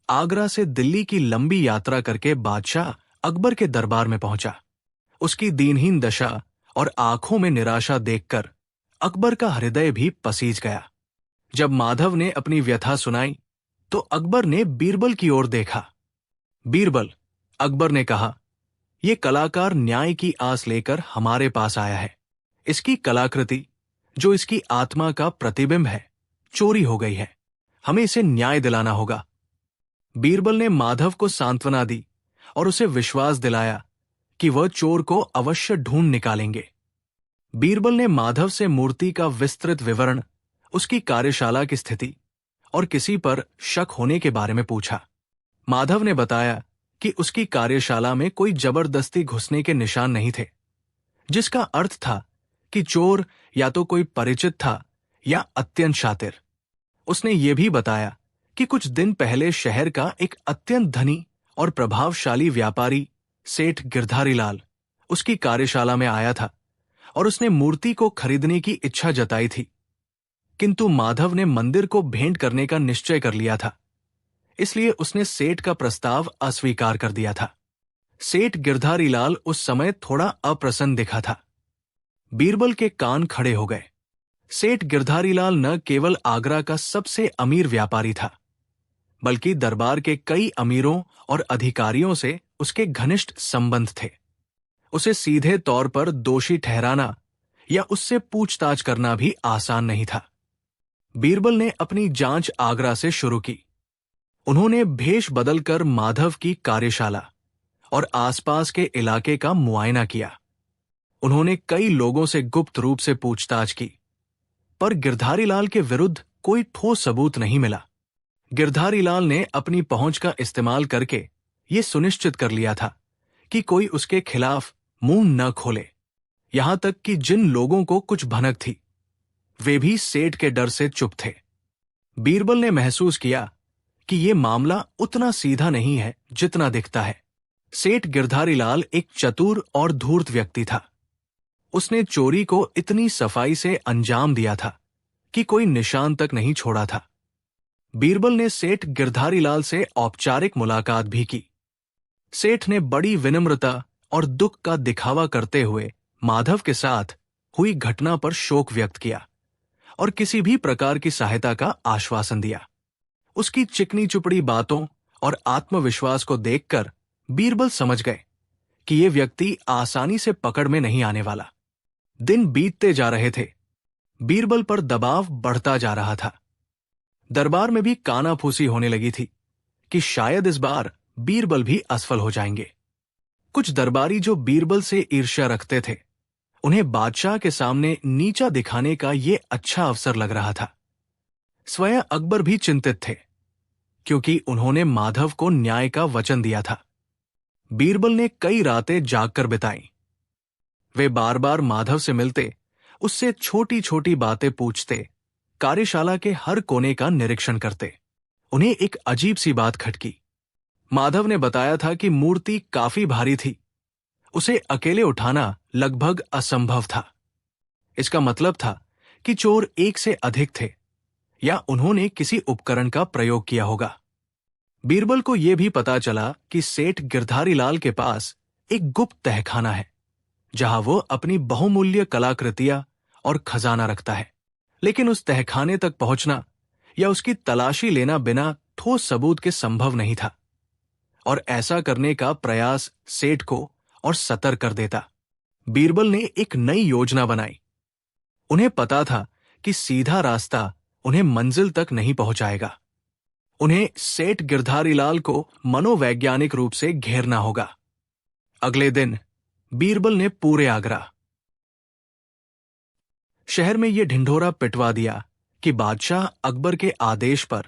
आगरा से दिल्ली की लंबी यात्रा करके बादशाह अकबर के दरबार में पहुंचा। उसकी दीनहीन दशा और आंखों में निराशा देखकर अकबर का हृदय भी पसीज गया। जब माधव ने अपनी व्यथा सुनाई तो अकबर ने बीरबल की ओर देखा। बीरबल, अकबर ने कहा, यह कलाकार न्याय की आस लेकर हमारे पास आया है। इसकी कलाकृति, जो इसकी आत्मा का प्रतिबिंब है, चोरी हो गई है। हमें इसे न्याय दिलाना होगा। बीरबल ने माधव को सांत्वना दी और उसे विश्वास दिलाया कि वह चोर को अवश्य ढूंढ निकालेंगे। बीरबल ने माधव से मूर्ति का विस्तृत विवरण, उसकी कार्यशाला की स्थिति और किसी पर शक होने के बारे में पूछा। माधव ने बताया कि उसकी कार्यशाला में कोई जबरदस्ती घुसने के निशान नहीं थे, जिसका अर्थ था कि चोर या तो कोई परिचित था या अत्यंत शातिर। उसने ये भी बताया कि कुछ दिन पहले शहर का एक अत्यंत धनी और प्रभावशाली व्यापारी सेठ गिरधारी लाल उसकी कार्यशाला में आया था और उसने मूर्ति को खरीदने की इच्छा जताई थी। किंतु माधव ने मंदिर को भेंट करने का निश्चय कर लिया था, इसलिए उसने सेठ का प्रस्ताव अस्वीकार कर दिया था। सेठ गिरधारी लाल उस समय थोड़ा अप्रसन्न दिखा था। बीरबल के कान खड़े हो गए। सेठ गिरधारी लाल न केवल आगरा का सबसे अमीर व्यापारी था, बल्कि दरबार के कई अमीरों और अधिकारियों से उसके घनिष्ठ संबंध थे। उसे सीधे तौर पर दोषी ठहराना या उससे पूछताछ करना भी आसान नहीं था। बीरबल ने अपनी जांच आगरा से शुरू की। उन्होंने भेष बदलकर माधव की कार्यशाला और आसपास के इलाके का मुआयना किया। उन्होंने कई लोगों से गुप्त रूप से पूछताछ की, पर गिरधारी लाल के विरुद्ध कोई ठोस सबूत नहीं मिला। गिरधारी लाल ने अपनी पहुंच का इस्तेमाल करके ये सुनिश्चित कर लिया था कि कोई उसके खिलाफ मुंह न खोले। यहां तक कि जिन लोगों को कुछ भनक थी, वे भी सेठ के डर से चुप थे। बीरबल ने महसूस किया कि ये मामला उतना सीधा नहीं है जितना दिखता है। सेठ गिरधारी लाल एक चतुर और धूर्त व्यक्ति था। उसने चोरी को इतनी सफाई से अंजाम दिया था कि कोई निशान तक नहीं छोड़ा था। बीरबल ने सेठ गिरधारी लाल से औपचारिक मुलाकात भी की। सेठ ने बड़ी विनम्रता और दुख का दिखावा करते हुए माधव के साथ हुई घटना पर शोक व्यक्त किया और किसी भी प्रकार की सहायता का आश्वासन दिया। उसकी चिकनी चुपड़ी बातों और आत्मविश्वास को देखकर बीरबल समझ गए कि ये व्यक्ति आसानी से पकड़ में नहीं आने वाला। दिन बीतते जा रहे थे। बीरबल पर दबाव बढ़ता जा रहा था। दरबार में भी कानाफूसी होने लगी थी कि शायद इस बार बीरबल भी असफल हो जाएंगे। कुछ दरबारी जो बीरबल से ईर्ष्या रखते थे, उन्हें बादशाह के सामने नीचा दिखाने का ये अच्छा अवसर लग रहा था। स्वयं अकबर भी चिंतित थे, क्योंकि उन्होंने माधव को न्याय का वचन दिया था। बीरबल ने कई रातें जागकर बिताई। वे बार बार माधव से मिलते, उससे छोटी छोटी बातें पूछते, कार्यशाला के हर कोने का निरीक्षण करते। उन्हें एक अजीब सी बात खटकी। माधव ने बताया था कि मूर्ति काफी भारी थी। उसे अकेले उठाना लगभग असंभव था। इसका मतलब था कि चोर एक से अधिक थे या उन्होंने किसी उपकरण का प्रयोग किया होगा। बीरबल को यह भी पता चला कि सेठ गिरधारी लाल के पास एक गुप्त तहखाना है जहां वो अपनी बहुमूल्य कलाकृतियां और खजाना रखता है। लेकिन उस तहखाने तक पहुंचना या उसकी तलाशी लेना बिना ठोस सबूत के संभव नहीं था, और ऐसा करने का प्रयास सेठ को और सतर्क कर देता। बीरबल ने एक नई योजना बनाई। उन्हें पता था कि सीधा रास्ता उन्हें मंजिल तक नहीं पहुंचाएगा। उन्हें सेठ गिरधारी लाल को मनोवैज्ञानिक रूप से घेरना होगा। अगले दिन बीरबल ने पूरे आगरा शहर में यह ढिंढोरा पिटवा दिया कि बादशाह अकबर के आदेश पर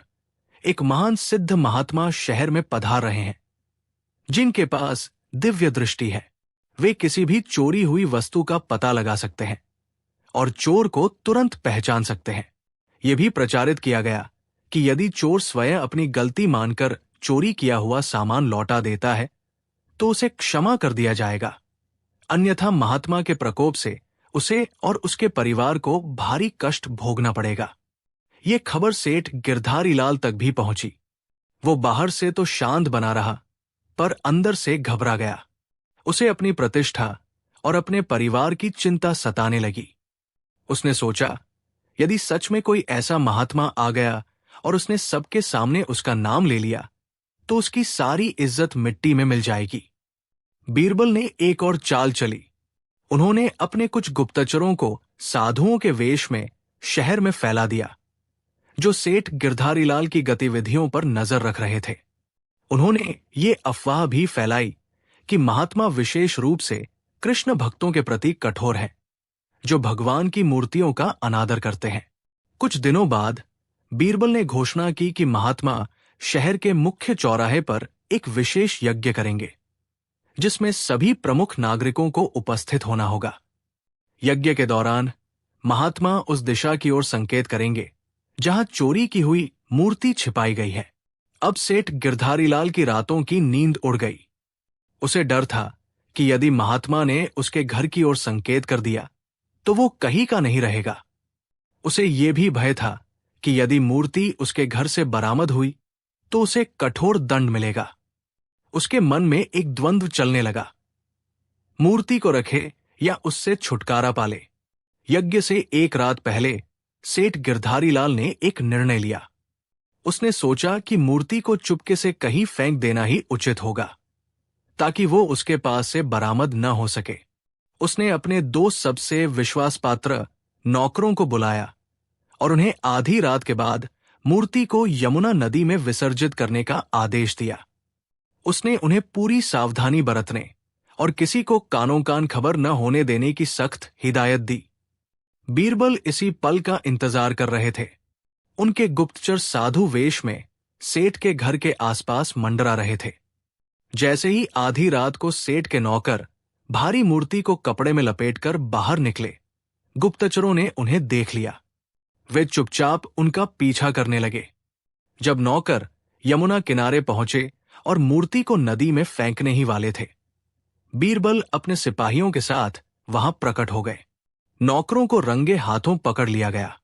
एक महान सिद्ध महात्मा शहर में पधार रहे हैं, जिनके पास दिव्य दृष्टि है। वे किसी भी चोरी हुई वस्तु का पता लगा सकते हैं और चोर को तुरंत पहचान सकते हैं। यह भी प्रचारित किया गया कि यदि चोर स्वयं अपनी गलती मानकर चोरी किया हुआ सामान लौटा देता है तो उसे क्षमा कर दिया जाएगा, अन्यथा महात्मा के प्रकोप से उसे और उसके परिवार को भारी कष्ट भोगना पड़ेगा। ये खबर सेठ गिरधारी लाल तक भी पहुंची। वो बाहर से तो शांत बना रहा, पर अंदर से घबरा गया। उसे अपनी प्रतिष्ठा और अपने परिवार की चिंता सताने लगी। उसने सोचा, यदि सच में कोई ऐसा महात्मा आ गया और उसने सबके सामने उसका नाम ले लिया तो उसकी सारी इज्जत मिट्टी में मिल जाएगी। बीरबल ने एक और चाल चली। उन्होंने अपने कुछ गुप्तचरों को साधुओं के वेश में शहर में फैला दिया, जो सेठ गिरधारी लाल की गतिविधियों पर नजर रख रहे थे। उन्होंने ये अफवाह भी फैलाई कि महात्मा विशेष रूप से कृष्ण भक्तों के प्रति कठोर हैं, जो भगवान की मूर्तियों का अनादर करते हैं। कुछ दिनों बाद बीरबल ने घोषणा की कि महात्मा शहर के मुख्य चौराहे पर एक विशेष यज्ञ करेंगे, जिसमें सभी प्रमुख नागरिकों को उपस्थित होना होगा। यज्ञ के दौरान महात्मा उस दिशा की ओर संकेत करेंगे जहां चोरी की हुई मूर्ति छिपाई गई है। अब सेठ गिरधारी लाल की रातों की नींद उड़ गई। उसे डर था कि यदि महात्मा ने उसके घर की ओर संकेत कर दिया तो वो कहीं का नहीं रहेगा। उसे ये भी भय था कि यदि मूर्ति उसके घर से बरामद हुई तो उसे कठोर दंड मिलेगा। उसके मन में एक द्वंद्व चलने लगा, मूर्ति को रखे या उससे छुटकारा पाले। यज्ञ से एक रात पहले सेठ गिरधारी लाल ने एक निर्णय लिया। उसने सोचा कि मूर्ति को चुपके से कहीं फेंक देना ही उचित होगा, ताकि वो उसके पास से बरामद न हो सके। उसने अपने दो सबसे विश्वासपात्र नौकरों को बुलाया और उन्हें आधी रात के बाद मूर्ति को यमुना नदी में विसर्जित करने का आदेश दिया। उसने उन्हें पूरी सावधानी बरतने और किसी को कानों कान खबर न होने देने की सख्त हिदायत दी। बीरबल इसी पल का इंतजार कर रहे थे। उनके गुप्तचर साधु वेश में सेठ के घर के आसपास मंडरा रहे थे। जैसे ही आधी रात को सेठ के नौकर भारी मूर्ति को कपड़े में लपेटकर बाहर निकले, गुप्तचरों ने उन्हें देख लिया। वे चुपचाप उनका पीछा करने लगे। जब नौकर यमुना किनारे पहुंचे और मूर्ति को नदी में फेंकने ही वाले थे, बीरबल अपने सिपाहियों के साथ वहां प्रकट हो गए। नौकरों को रंगे हाथों पकड़ लिया गया।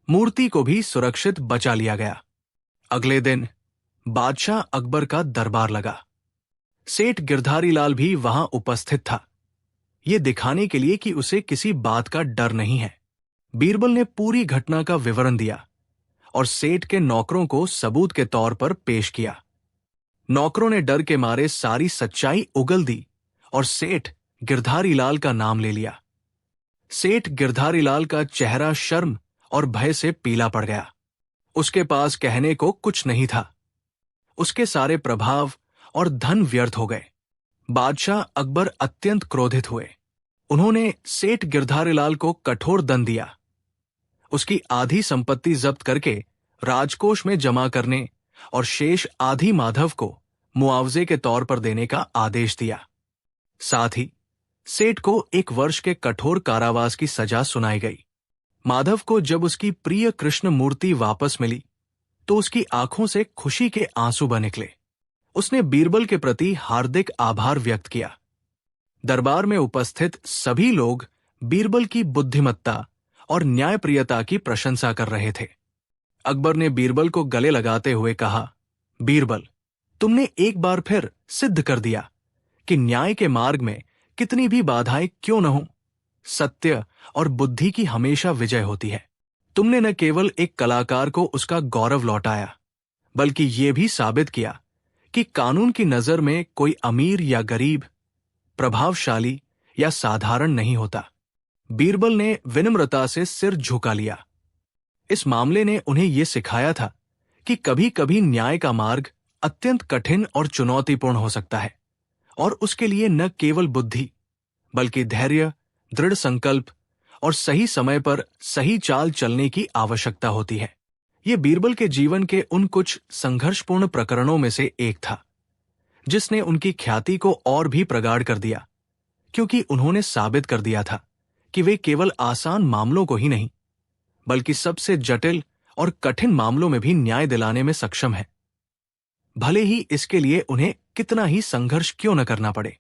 मूर्ति को भी सुरक्षित बचा लिया गया। अगले दिन बादशाह अकबर का दरबार लगा। सेठ गिरधारी लाल भी वहां उपस्थित था, ये दिखाने के लिए कि उसे किसी बात का डर नहीं है। बीरबल ने पूरी घटना का विवरण दिया और सेठ के नौकरों को सबूत के तौर पर पेश किया। नौकरों ने डर के मारे सारी सच्चाई उगल दी और सेठ गिरधारी लाल का नाम ले लिया। सेठ गिरधारी लाल का चेहरा शर्म और भय से पीला पड़ गया। उसके पास कहने को कुछ नहीं था। उसके सारे प्रभाव और धन व्यर्थ हो गए। बादशाह अकबर अत्यंत क्रोधित हुए। उन्होंने सेठ गिरधारी लाल को कठोर दंड दिया। उसकी आधी संपत्ति जब्त करके राजकोष में जमा करने और शेष आधी माधव को मुआवजे के तौर पर देने का आदेश दिया। साथ ही सेठ को 1 वर्ष के कठोर कारावास की सजा सुनाई गई। माधव को जब उसकी प्रिय कृष्ण मूर्ति वापस मिली तो उसकी आंखों से खुशी के आंसू बह निकले। उसने बीरबल के प्रति हार्दिक आभार व्यक्त किया। दरबार में उपस्थित सभी लोग बीरबल की बुद्धिमत्ता और न्यायप्रियता की प्रशंसा कर रहे थे। अकबर ने बीरबल को गले लगाते हुए कहा, बीरबल, तुमने एक बार फिर सिद्ध कर दिया कि न्याय के मार्ग में कितनी भी बाधाएं क्यों न हो, सत्य और बुद्धि की हमेशा विजय होती है। तुमने न केवल एक कलाकार को उसका गौरव लौटाया, बल्कि ये भी साबित किया कि कानून की नजर में कोई अमीर या गरीब, प्रभावशाली या साधारण नहीं होता। बीरबल ने विनम्रता से सिर झुका लिया। इस मामले ने उन्हें यह सिखाया था कि कभी कभी न्याय का मार्ग अत्यंत कठिन और चुनौतीपूर्ण हो सकता है, और उसके लिए न केवल बुद्धि, बल्कि धैर्य, दृढ़ संकल्प और सही समय पर सही चाल चलने की आवश्यकता होती है। यह बीरबल के जीवन के उन कुछ संघर्षपूर्ण प्रकरणों में से एक था, जिसने उनकी ख्याति को और भी प्रगाढ़ कर दिया, क्योंकि उन्होंने साबित कर दिया था कि वे केवल आसान मामलों को ही नहीं, बल्कि सबसे जटिल और कठिन मामलों में भी न्याय दिलाने में सक्षम है, भले ही इसके लिए उन्हें कितना ही संघर्ष क्यों न करना पड़े।